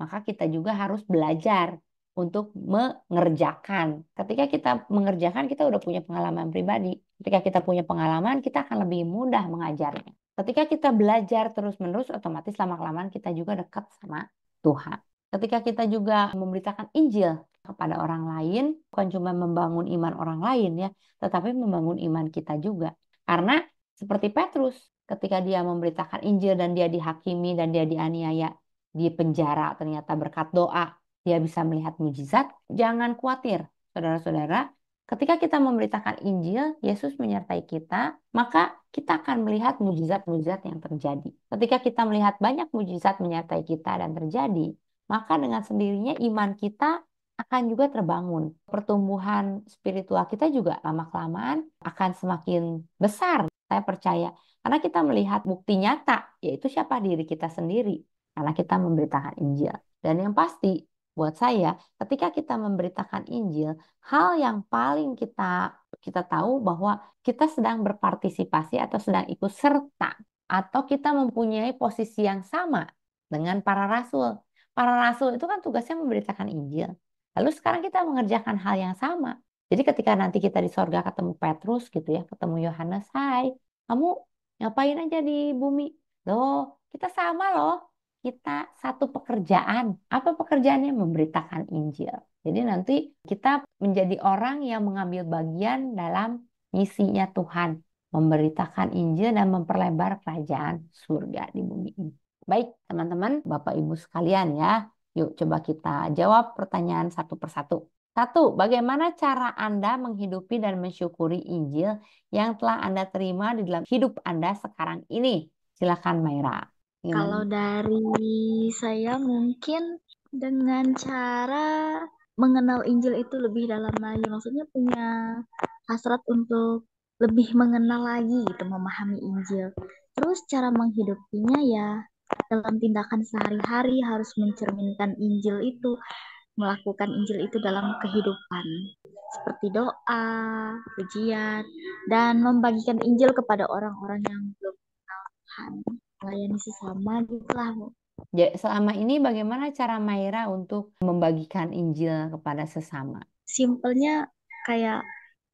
maka kita juga harus belajar untuk mengerjakan. Ketika kita mengerjakan, kita udah punya pengalaman pribadi. Ketika kita punya pengalaman, kita akan lebih mudah mengajarnya. Ketika kita belajar terus-menerus, otomatis lama-kelamaan kita juga dekat sama Tuhan. Ketika kita juga memberitakan Injil kepada orang lain, bukan cuma membangun iman orang lain ya, tetapi membangun iman kita juga. Karena seperti Petrus, ketika dia memberitakan Injil dan dia dihakimi dan dia dianiaya di penjara, ternyata berkat doa dia bisa melihat mujizat, jangan khawatir, saudara-saudara. Ketika kita memberitakan Injil, Yesus menyertai kita, maka kita akan melihat mujizat-mujizat yang terjadi. Ketika kita melihat banyak mujizat menyertai kita dan terjadi, maka dengan sendirinya iman kita akan juga terbangun. Pertumbuhan spiritual kita juga lama-kelamaan akan semakin besar. Saya percaya. Karena kita melihat bukti nyata, yaitu siapa diri kita sendiri. Karena kita memberitakan Injil. Dan yang pasti, buat saya, ketika kita memberitakan Injil, hal yang paling kita tahu bahwa kita sedang berpartisipasi atau sedang ikut serta atau kita mempunyai posisi yang sama dengan para rasul. Para rasul itu kan tugasnya memberitakan Injil. Lalu sekarang kita mengerjakan hal yang sama. Jadi ketika nanti kita di sorga ketemu Petrus gitu ya, ketemu Yohanes, hai, kamu ngapain aja di bumi? Loh, kita sama loh. Kita satu pekerjaan. Apa pekerjaannya? Memberitakan Injil. Jadi nanti kita menjadi orang yang mengambil bagian dalam misinya Tuhan. Memberitakan Injil dan memperlebar kerajaan surga di bumi ini. Baik, teman-teman, Bapak Ibu sekalian ya. Yuk coba kita jawab pertanyaan satu persatu. Satu, bagaimana cara Anda menghidupi dan mensyukuri Injil yang telah Anda terima di dalam hidup Anda sekarang ini? Silakan Maira. Kalau Gimana? dari saya mungkin dengan cara mengenal Injil itu lebih dalam lagi. Maksudnya punya hasrat untuk lebih mengenal lagi gitu, memahami Injil. Terus cara menghidupinya ya dalam tindakan sehari-hari harus mencerminkan Injil itu, melakukan Injil itu dalam kehidupan. Seperti doa, pujian, dan membagikan Injil kepada orang-orang yang belum kenal Tuhan. Melayani sesama gitulah, Bu. Ya, selama ini bagaimana cara Maira untuk membagikan Injil kepada sesama? Simpelnya kayak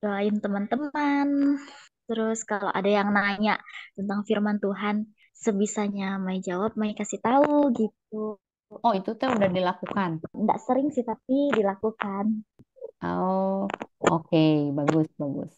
doain teman-teman. Terus kalau ada yang nanya tentang firman Tuhan, sebisanya Mai jawab, Mai kasih tahu gitu. Oh, itu tuh udah dilakukan. Nggak sering sih, tapi dilakukan. Oh, oke, bagus, bagus.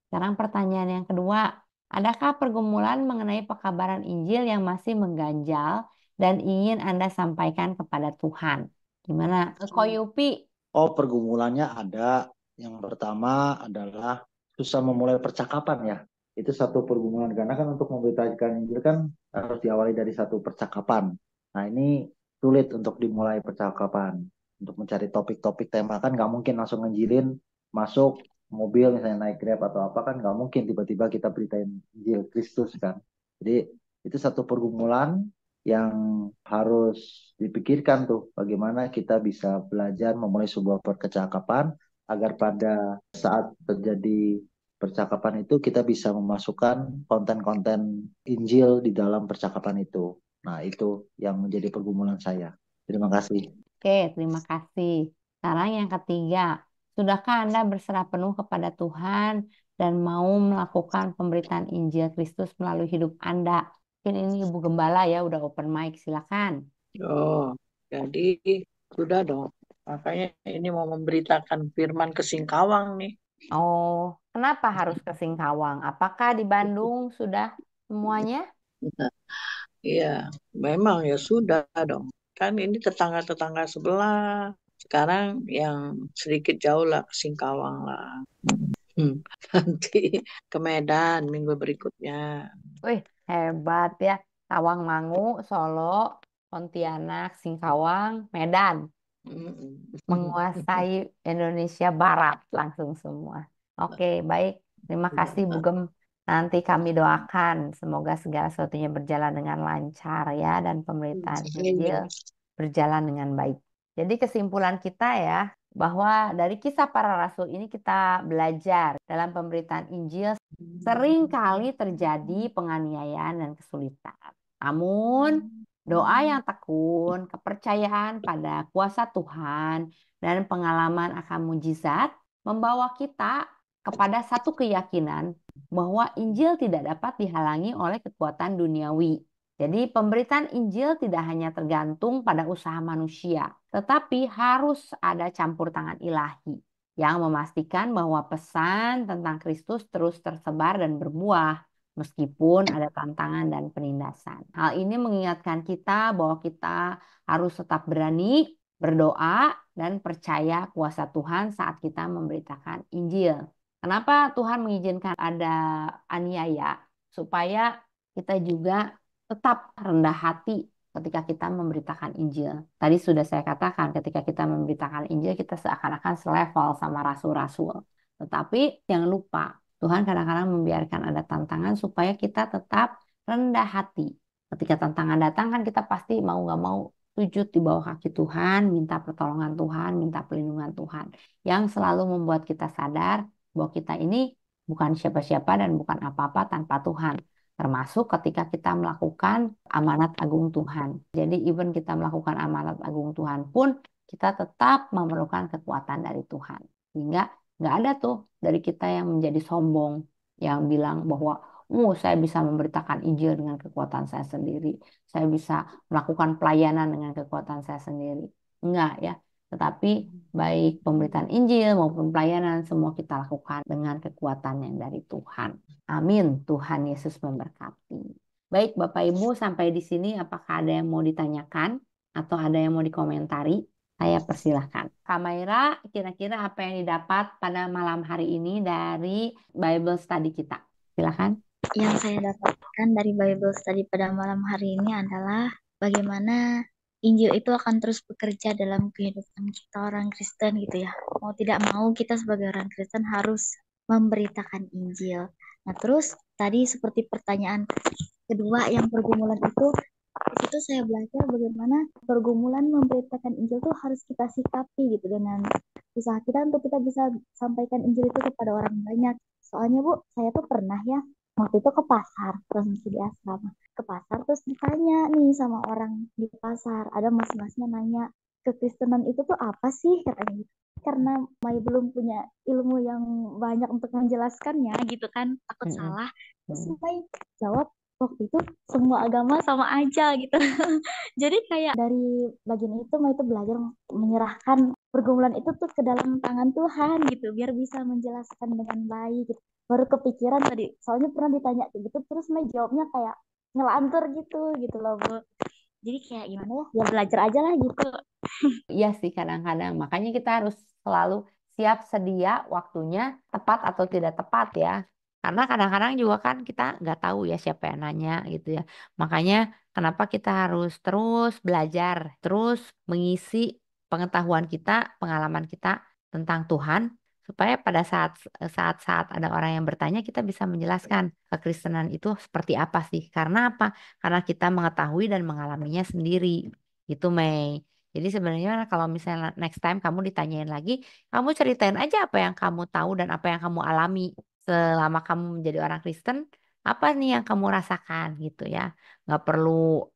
Sekarang pertanyaan yang kedua, adakah pergumulan mengenai pekabaran Injil yang masih mengganjal dan ingin Anda sampaikan kepada Tuhan? Gimana? Ko Yupi? Oh, pergumulannya ada. Yang pertama adalah susah memulai percakapan ya. Itu satu pergumulan karena kan untuk memberitakan Injil kan harus diawali dari satu percakapan. Nah, ini sulit untuk dimulai percakapan. Untuk mencari topik-topik tema kan nggak mungkin langsung nginjilin masuk mobil misalnya naik Grab atau apa kan nggak mungkin tiba-tiba kita beritain Injil Kristus kan. Jadi itu satu pergumulan yang harus dipikirkan tuh bagaimana kita bisa belajar memulai sebuah percakapan agar pada saat terjadi percakapan itu kita bisa memasukkan konten-konten Injil di dalam percakapan itu. Nah, itu yang menjadi pergumulan saya. Terima kasih. Oke, terima kasih. Sekarang yang ketiga, sudahkah Anda berserah penuh kepada Tuhan dan mau melakukan pemberitaan Injil Kristus melalui hidup Anda? Mungkin ini Ibu Gembala ya, udah open mic, silakan. Oh, jadi sudah dong. Makanya ini mau memberitakan firman ke Singkawang nih. Oh, kenapa harus ke Singkawang? Apakah di Bandung sudah semuanya? Iya, memang ya sudah dong. Kan ini tetangga-tetangga sebelah. Sekarang yang sedikit jauh lah ke Singkawang lah. Hmm. Nanti ke Medan minggu berikutnya. Wih, hebat ya. Tawangmangu, Solo, Pontianak, Singkawang, Medan. Menguasai Indonesia Barat langsung semua. Oke, baik. Terima kasih Bu Gem. Nanti kami doakan semoga segala sesuatunya berjalan dengan lancar ya dan pemberitaan Injil berjalan dengan baik. Jadi kesimpulan kita ya bahwa dari kisah para rasul ini kita belajar dalam pemberitaan Injil sering kali terjadi penganiayaan dan kesulitan. Namun doa yang tekun, kepercayaan pada kuasa Tuhan, dan pengalaman akan mujizat membawa kita kepada satu keyakinan bahwa Injil tidak dapat dihalangi oleh kekuatan duniawi. Jadi pemberitaan Injil tidak hanya tergantung pada usaha manusia, tetapi harus ada campur tangan ilahi yang memastikan bahwa pesan tentang Kristus terus tersebar dan berbuah meskipun ada tantangan dan penindasan. Hal ini mengingatkan kita bahwa kita harus tetap berani berdoa dan percaya kuasa Tuhan saat kita memberitakan Injil. Kenapa Tuhan mengizinkan ada aniaya? Supaya kita juga tetap rendah hati ketika kita memberitakan Injil. Tadi sudah saya katakan, ketika kita memberitakan Injil, kita seakan-akan selevel sama rasul-rasul. Tetapi jangan lupa, Tuhan kadang-kadang membiarkan ada tantangan supaya kita tetap rendah hati. Ketika tantangan datang kan kita pasti mau nggak mau sujud di bawah kaki Tuhan, minta pertolongan Tuhan, minta perlindungan Tuhan. Yang selalu membuat kita sadar bahwa kita ini bukan siapa-siapa dan bukan apa-apa tanpa Tuhan. Termasuk ketika kita melakukan amanat agung Tuhan. Jadi even kita melakukan amanat agung Tuhan pun kita tetap memerlukan kekuatan dari Tuhan. Sehingga nggak ada tuh dari kita yang menjadi sombong, yang bilang bahwa saya bisa memberitakan Injil dengan kekuatan saya sendiri. Saya bisa melakukan pelayanan dengan kekuatan saya sendiri. Enggak ya. Tetapi baik pemberitaan Injil maupun pelayanan semua kita lakukan dengan kekuatan yang dari Tuhan. Amin. Tuhan Yesus memberkati. Baik Bapak Ibu, sampai di sini apakah ada yang mau ditanyakan atau ada yang mau dikomentari? Saya persilahkan. Kak Maira, kira-kira apa yang didapat pada malam hari ini dari Bible Study kita? Silakan. Yang saya dapatkan dari Bible Study pada malam hari ini adalah bagaimana Injil itu akan terus bekerja dalam kehidupan kita orang Kristen gitu ya. Mau tidak mau kita sebagai orang Kristen harus memberitakan Injil. Nah terus tadi seperti pertanyaan kedua yang pergumulan itu, di situ saya belajar bagaimana pergumulan memberitakan Injil itu harus kita sikapi gitu dengan usaha kita untuk kita bisa sampaikan Injil itu kepada orang banyak. Soalnya Bu, saya tuh pernah ya waktu itu ke pasar, terus masih di asrama. Ke pasar terus ditanya nih sama orang di pasar, ada mas-masnya nanya, kekristenan itu tuh apa sih katanya gitu. Karena Mai belum punya ilmu yang banyak untuk menjelaskannya gitu kan, takut salah. Terus Mai jawab waktu itu semua agama sama aja gitu. Jadi kayak dari bagian itu Mai itu belajar menyerahkan pergumulan itu tuh ke dalam tangan Tuhan gitu, biar bisa menjelaskan dengan baik gitu. Baru kepikiran tadi, soalnya pernah ditanya kayak gitu, terus Mai jawabnya kayak ngelantur gitu loh Bu. Jadi kayak gimana ya belajar aja lah gitu. Iya sih kadang-kadang. Makanya kita harus selalu siap sedia waktunya tepat atau tidak tepat ya. Karena kadang-kadang juga kan kita nggak tahu ya siapa yang nanya gitu ya. Makanya kenapa kita harus terus belajar, terus mengisi pengetahuan kita, pengalaman kita tentang Tuhan. Supaya pada saat ada orang yang bertanya kita bisa menjelaskan kekristenan itu seperti apa sih. Karena apa? Karena kita mengetahui dan mengalaminya sendiri. Itu Mei. Jadi sebenarnya kalau misalnya next time kamu ditanyain lagi, kamu ceritain aja apa yang kamu tahu dan apa yang kamu alami selama kamu menjadi orang Kristen. Apa nih yang kamu rasakan gitu ya. Nggak perlu,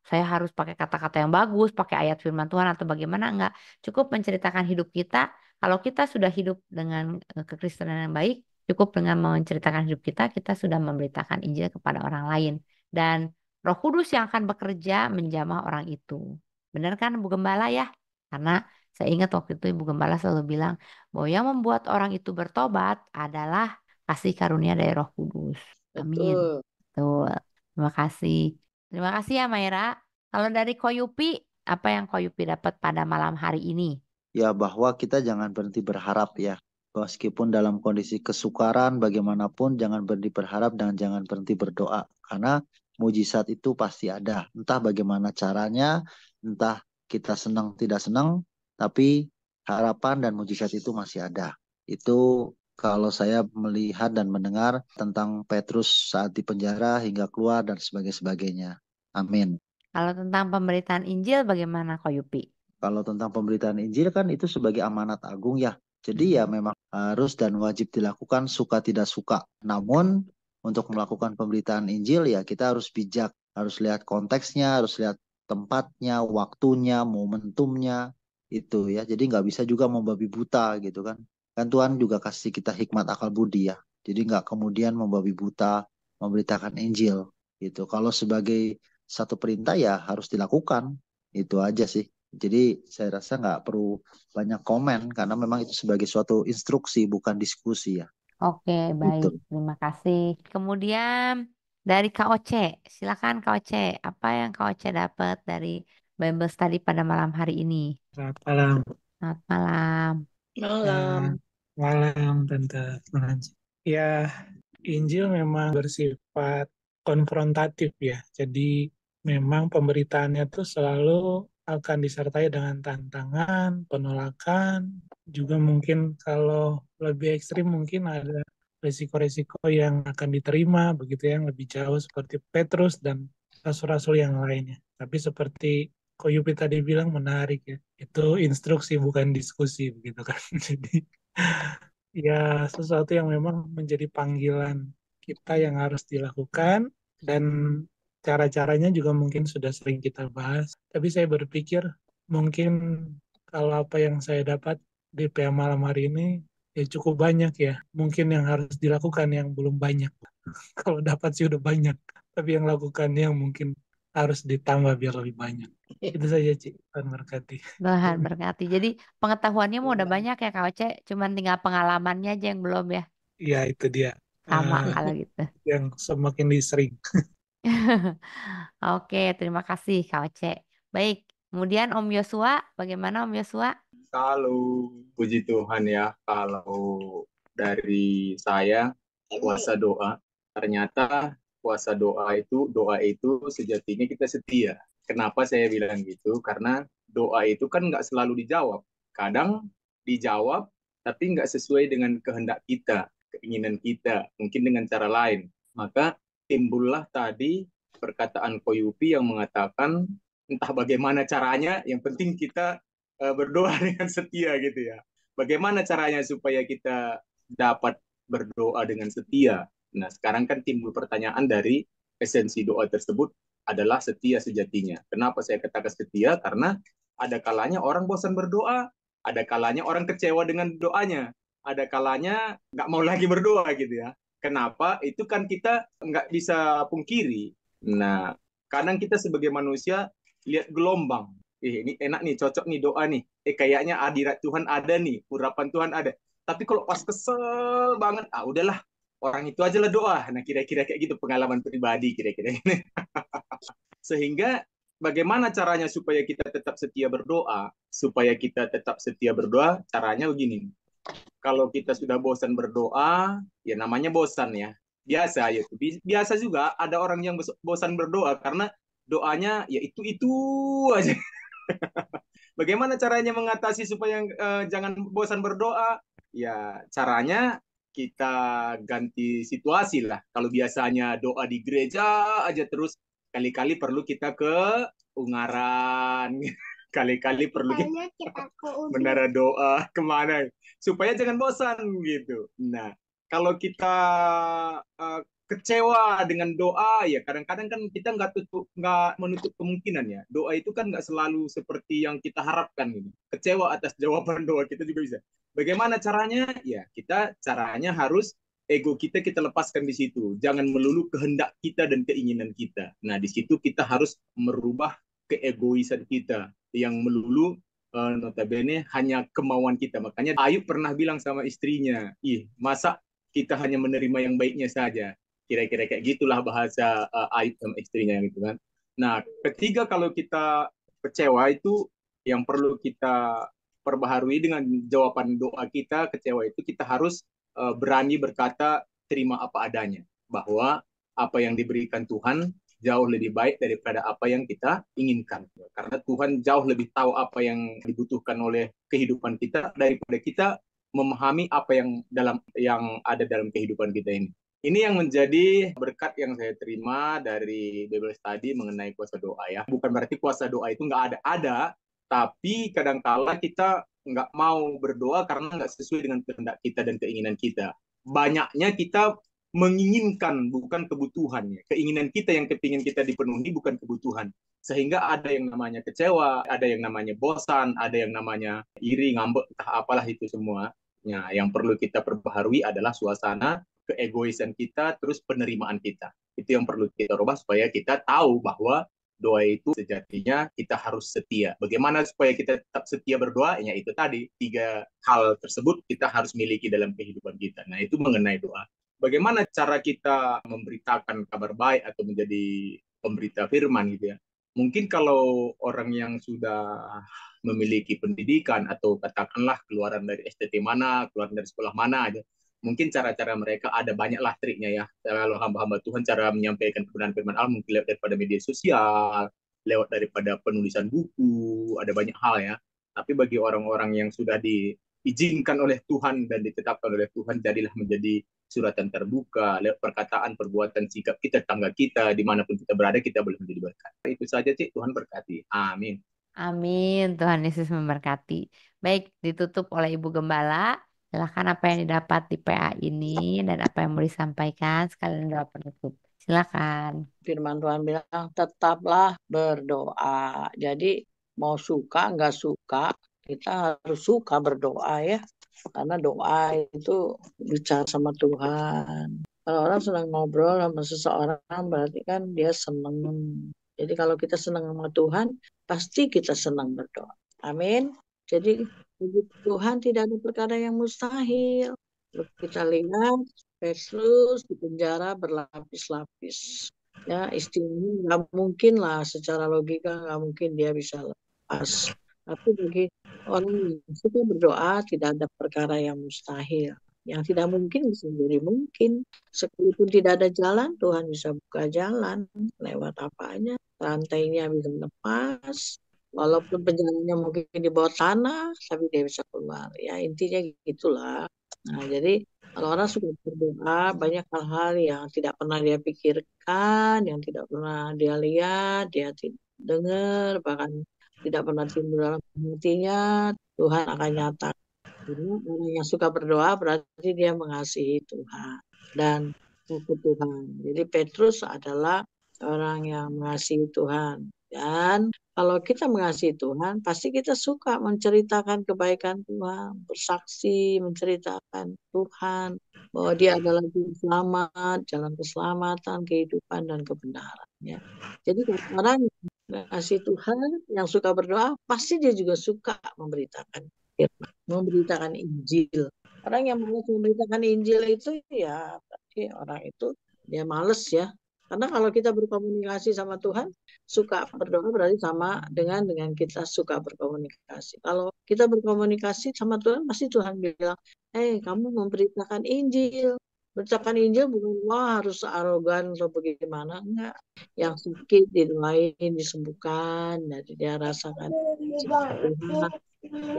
saya harus pakai kata-kata yang bagus, pakai ayat firman Tuhan atau bagaimana. Nggak. Cukup menceritakan hidup kita. Kalau kita sudah hidup dengan kekristenan yang baik, cukup dengan menceritakan hidup kita, kita sudah memberitakan Injil kepada orang lain. Dan Roh Kudus yang akan bekerja menjamah orang itu. Benar kan Bu Gembala ya? Karena saya ingat waktu itu Ibu Gembala selalu bilang bahwa yang membuat orang itu bertobat adalah kasih karunia dari Roh Kudus. Amin. Betul. Betul. Terima kasih. Terima kasih ya Maira. Kalau dari Koyupi, apa yang Koyupi dapat pada malam hari ini? Ya, bahwa kita jangan berhenti berharap ya. Meskipun dalam kondisi kesukaran bagaimanapun jangan berhenti berharap dan jangan berhenti berdoa. Karena mujizat itu pasti ada. Entah bagaimana caranya, entah kita senang tidak senang, tapi harapan dan mujizat itu masih ada. Itu kalau saya melihat dan mendengar tentang Petrus saat di penjara hingga keluar dan sebagainya. Amin. Kalau tentang pemberitaan Injil bagaimana Koyupi? Kalau tentang pemberitaan Injil kan itu sebagai amanat agung ya. Jadi ya memang harus dan wajib dilakukan suka tidak suka. Namun untuk melakukan pemberitaan Injil ya kita harus bijak. Harus lihat konteksnya, harus lihat tempatnya, waktunya, momentumnya itu ya. Jadi nggak bisa juga membabi buta gitu kan. Kan Tuhan juga kasih kita hikmat akal budi ya. Jadi nggak kemudian membabi buta memberitakan Injil gitu. Kalau sebagai satu perintah ya harus dilakukan. Itu aja sih. Jadi saya rasa nggak perlu banyak komen karena memang itu sebagai suatu instruksi bukan diskusi ya. Oke, baik. Itu. Terima kasih. Kemudian dari Kak Oce, silakan Kak Oce. Apa yang Kak Oce dapat dari Bible Study pada malam hari ini? Selamat malam. Selamat malam. Malam. Eh, malam, Tante Nancy. Ya, Injil memang bersifat konfrontatif ya. Jadi memang pemberitaannya tuh selalu akan disertai dengan tantangan, penolakan, juga mungkin kalau lebih ekstrim mungkin ada resiko-resiko yang akan diterima, begitu yang lebih jauh seperti Petrus dan rasul-rasul yang lainnya. Tapi seperti Koyupi tadi bilang menarik ya, itu instruksi bukan diskusi begitu kan. Jadi ya sesuatu yang memang menjadi panggilan kita yang harus dilakukan dan cara-caranya juga mungkin sudah sering kita bahas. Tapi saya berpikir mungkin kalau apa yang saya dapat di PA malam hari ini ya cukup banyak ya. Mungkin yang harus dilakukan yang belum banyak. Kalau dapat sih udah banyak. Tapi yang lakukan yang mungkin harus ditambah biar lebih banyak. Itu saja, Ci. Tuhan berkati. Tuhan berkati. Jadi pengetahuannya mau udah banyak ya Kak Oce, cuman tinggal pengalamannya aja yang belum ya. Iya, itu dia. Sama Eh, kalau gitu. yang semakin disering. Oke, terima kasih Kak Oce. Baik, kemudian Om Yosua, bagaimana Om Yosua? Kalau puji Tuhan ya, kalau dari saya puasa doa, ternyata puasa doa itu sejatinya kita setia. Kenapa saya bilang gitu? Karena doa itu kan nggak selalu dijawab. Kadang dijawab, tapi nggak sesuai dengan kehendak kita, keinginan kita, mungkin dengan cara lain. Maka timbullah tadi perkataan Koyupi yang mengatakan entah bagaimana caranya, yang penting kita berdoa dengan setia gitu ya. Bagaimana caranya supaya kita dapat berdoa dengan setia? Nah, sekarang kan timbul pertanyaan dari esensi doa tersebut adalah setia sejatinya. Kenapa saya katakan setia? Karena ada kalanya orang bosan berdoa, ada kalanya orang kecewa dengan doanya, ada kalanya nggak mau lagi berdoa gitu ya. Kenapa? Itu kan kita nggak bisa pungkiri. Nah, kadang kita sebagai manusia lihat gelombang, ini enak nih, cocok nih doa nih. Kayaknya hadirat Tuhan ada nih, urapan Tuhan ada. Tapi kalau pas kesel banget, udahlah, orang itu aja lah doa. Nah, kira-kira kayak gitu pengalaman pribadi kira-kira. Sehingga bagaimana caranya supaya kita tetap setia berdoa? Supaya kita tetap setia berdoa, caranya begini. Kalau kita sudah bosan berdoa, ya namanya bosan ya. Biasa ya. Biasa juga ada orang yang bosan berdoa karena doanya ya itu aja. Bagaimana caranya mengatasi supaya jangan bosan berdoa? Ya, caranya kita ganti situasi lah. Kalau biasanya doa di gereja aja terus, kali-kali perlu kita ke Ungaran, kali-kali perlu kita menara doa kemana, supaya jangan bosan gitu. Nah, kalau kita kecewa dengan doa, ya kadang-kadang kan kita nggak menutup kemungkinan ya, doa itu kan nggak selalu seperti yang kita harapkan gitu. Kecewa atas jawaban doa kita juga bisa. Bagaimana caranya? Ya kita caranya harus ego kita lepaskan di situ, jangan melulu kehendak kita dan keinginan kita. Nah, di situ kita harus merubah keegoisan kita yang melulu notabene hanya kemauan kita. Makanya Ayub pernah bilang sama istrinya, masa kita hanya menerima yang baiknya saja. Kira-kira kayak gitulah bahasa Ayub sama istrinya gitu kan. Nah, ketiga, kalau kita kecewa itu yang perlu kita perbaharui dengan jawaban doa kita, kecewa itu kita harus berani berkata terima apa adanya, bahwa apa yang diberikan Tuhan jauh lebih baik daripada apa yang kita inginkan. Karena Tuhan jauh lebih tahu apa yang dibutuhkan oleh kehidupan kita daripada kita memahami apa yang ada dalam kehidupan kita ini. Ini yang menjadi berkat yang saya terima dari Bible Study mengenai kuasa doa ya. Bukan berarti kuasa doa itu nggak ada. Ada, tapi kadangkala kita nggak mau berdoa karena nggak sesuai dengan kehendak kita dan keinginan kita. Banyaknya kita menginginkan, bukan kebutuhan. Keinginan kita yang kepingin kita dipenuhi, bukan kebutuhan. Sehingga ada yang namanya kecewa, ada yang namanya bosan, ada yang namanya iri, ngambek, entah apalah itu semua. Nah, yang perlu kita perbaharui adalah suasana keegoisan kita, terus penerimaan kita. Itu yang perlu kita rubah supaya kita tahu bahwa Doa itu sejatinya kita harus setia. Bagaimana supaya kita tetap setia berdoa? Ya itu tadi, 3 hal tersebut kita harus miliki dalam kehidupan kita. Nah itu mengenai doa. Bagaimana cara kita memberitakan kabar baik atau menjadi pemberita firman gitu ya. Mungkin kalau orang yang sudah memiliki pendidikan atau katakanlah keluaran dari STT mana, keluaran dari sekolah mana aja, mungkin cara-cara mereka ada banyaklah triknya ya. Kalau hamba-hamba Tuhan cara menyampaikan kebenaran firman Allah mungkin lewat daripada media sosial, lewat daripada penulisan buku, ada banyak hal ya. Tapi bagi orang-orang yang sudah diizinkan oleh Tuhan dan ditetapkan oleh Tuhan, jadilah menjadi suratan terbuka, lewat perkataan, perbuatan, sikap kita, tangga kita, dimanapun kita berada, kita boleh menjadi berkat. Itu saja, Cik. Tuhan berkati. Amin. Amin. Tuhan Yesus memberkati. Baik, ditutup oleh Ibu Gembala. Silakan apa yang didapat di PA ini dan apa yang mau disampaikan sekalian doa penutup. Silakan. Firman Tuhan bilang, tetaplah berdoa. Jadi mau suka nggak suka, kita harus suka berdoa ya. Karena doa itu bicara sama Tuhan. Kalau orang senang ngobrol sama seseorang, berarti kan dia senang. Jadi kalau kita senang sama Tuhan, pasti kita senang berdoa. Amin. Jadi bagi Tuhan tidak ada perkara yang mustahil. Kalau kita lihat, Petrus di penjara berlapis-lapis. Ya, istilahnya nggak mungkin lah secara logika nggak mungkin dia bisa lepas. Tapi bagi orang yang suka berdoa tidak ada perkara yang mustahil. Yang tidak mungkin bisa menjadi mungkin. Sekalipun tidak ada jalan, Tuhan bisa buka jalan lewat apanya. Rantainya bisa lepas. Walaupun penjaranya mungkin di bawah tanah, tapi dia bisa keluar. Ya intinya gitulah. Nah, jadi kalau orang suka berdoa, banyak hal-hal yang tidak pernah dia pikirkan, yang tidak pernah dia lihat, dia tidak dengar, bahkan tidak pernah timbul dalam hatinya, Tuhan akan nyata. Karena orang yang suka berdoa berarti dia mengasihi Tuhan dan takut Tuhan. Jadi Petrus adalah orang yang mengasihi Tuhan. Dan kalau kita mengasihi Tuhan, pasti kita suka menceritakan kebaikan Tuhan, bersaksi, menceritakan Tuhan, bahwa dia adalah juru selamat, jalan keselamatan, kehidupan, dan kebenaran. Ya. Jadi kalau orang yang mengasihi Tuhan, yang suka berdoa, pasti dia juga suka memberitakan firman, memberitakan Injil. Orang yang malas memberitakan Injil itu ya berarti orang itu dia males ya. Karena kalau kita berkomunikasi sama Tuhan, suka berdoa berarti sama dengan kita suka berkomunikasi. Kalau kita berkomunikasi sama Tuhan, pasti Tuhan bilang, kamu memberitakan Injil. Beritakan Injil bukan wah harus arogan atau bagaimana, enggak. Yang sakit didoain, disembuhkan, jadi dia rasakan Tuhan.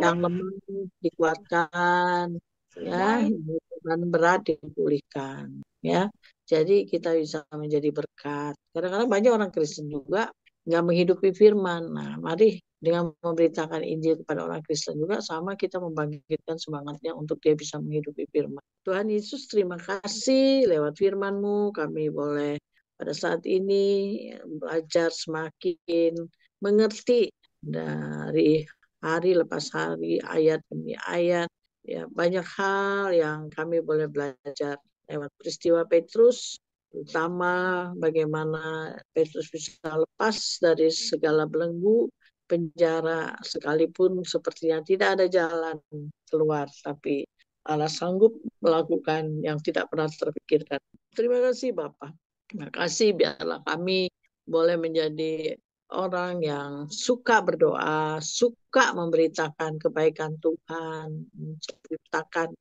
Yang lemah dikuatkan, ya, beban berat dipulihkan, ya. Jadi kita bisa menjadi berkat. Kadang-kadang banyak orang Kristen juga nggak menghidupi firman. Nah, mari dengan memberitakan Injil kepada orang Kristen juga sama kita membangkitkan semangatnya untuk dia bisa menghidupi firman. Tuhan Yesus, terima kasih lewat firman-Mu kami boleh pada saat ini belajar semakin mengerti dari hari lepas hari, ayat demi ayat. Ya, banyak hal yang kami boleh belajar lewat peristiwa Petrus, terutama bagaimana Petrus bisa lepas dari segala belenggu penjara, sekalipun sepertinya tidak ada jalan keluar, tapi Allah sanggup melakukan yang tidak pernah terpikirkan. Terima kasih Bapak. Terima kasih biarlah kami boleh menjadi orang yang suka berdoa, suka memberitakan kebaikan Tuhan, menciptakan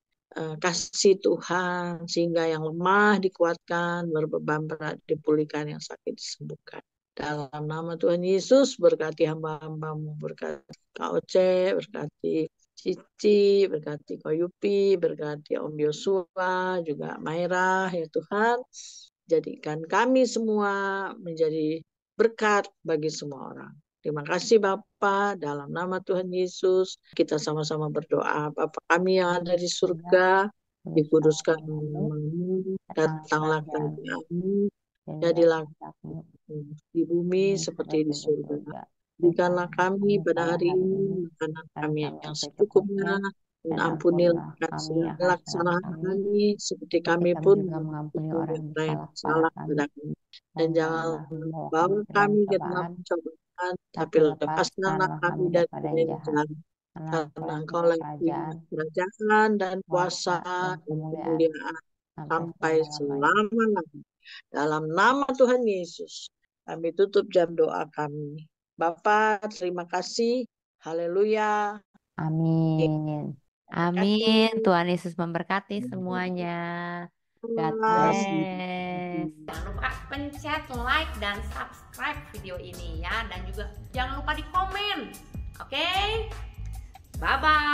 kasih Tuhan, sehingga yang lemah dikuatkan, berbeban berat dipulihkan, yang sakit disembuhkan. Dalam nama Tuhan Yesus, berkati hamba-hambamu, berkati Kak Oce, berkati Cici, berkati Kak Yupi, berkati Om Yosua, juga Maira, ya Tuhan. Jadikan kami semua menjadi berkat bagi semua orang. Terima kasih Bapa, dalam nama Tuhan Yesus, kita sama-sama berdoa. Bapa kami yang ada di surga, dikuduskan nama-Mu, datanglah kerajaan-Mu, jadilah di bumi seperti di surga. Berikanlah kami pada hari ini makanan kami yang secukupnya, Dan dan ampunilah ampunilah kami segala akan salah kesalahan kami, kami, seperti seperti kami kami pun juga mengampuni orang yang mengampuni bersalah yang kepada salah kami. kepada kami. Dan Dan jangan janganlah membawa kami bawa ke dalam kami ke dalam cobaan, pencobaan, tapi tapi lepaskanlah lepaskanlah kami kami dari daripada yang jahat. jahat. Karena Karena Engkaulah yang Engkau punya lah kerajaan, kerajaan dan kuasa, kuasa dan dan kemuliaan kemuliaan sampai sampai selama-lamanya. selama-lamanya. Dalam nama Tuhan Yesus, kami tutup jam doa kami. Bapa, terima kasih. Haleluya. Amin. Terima Amin. kasih. Tuhan Yesus memberkati semuanya. God bless. Jangan lupa pencet like dan subscribe video ini ya. Dan juga jangan lupa di komen. Oke? Bye-bye.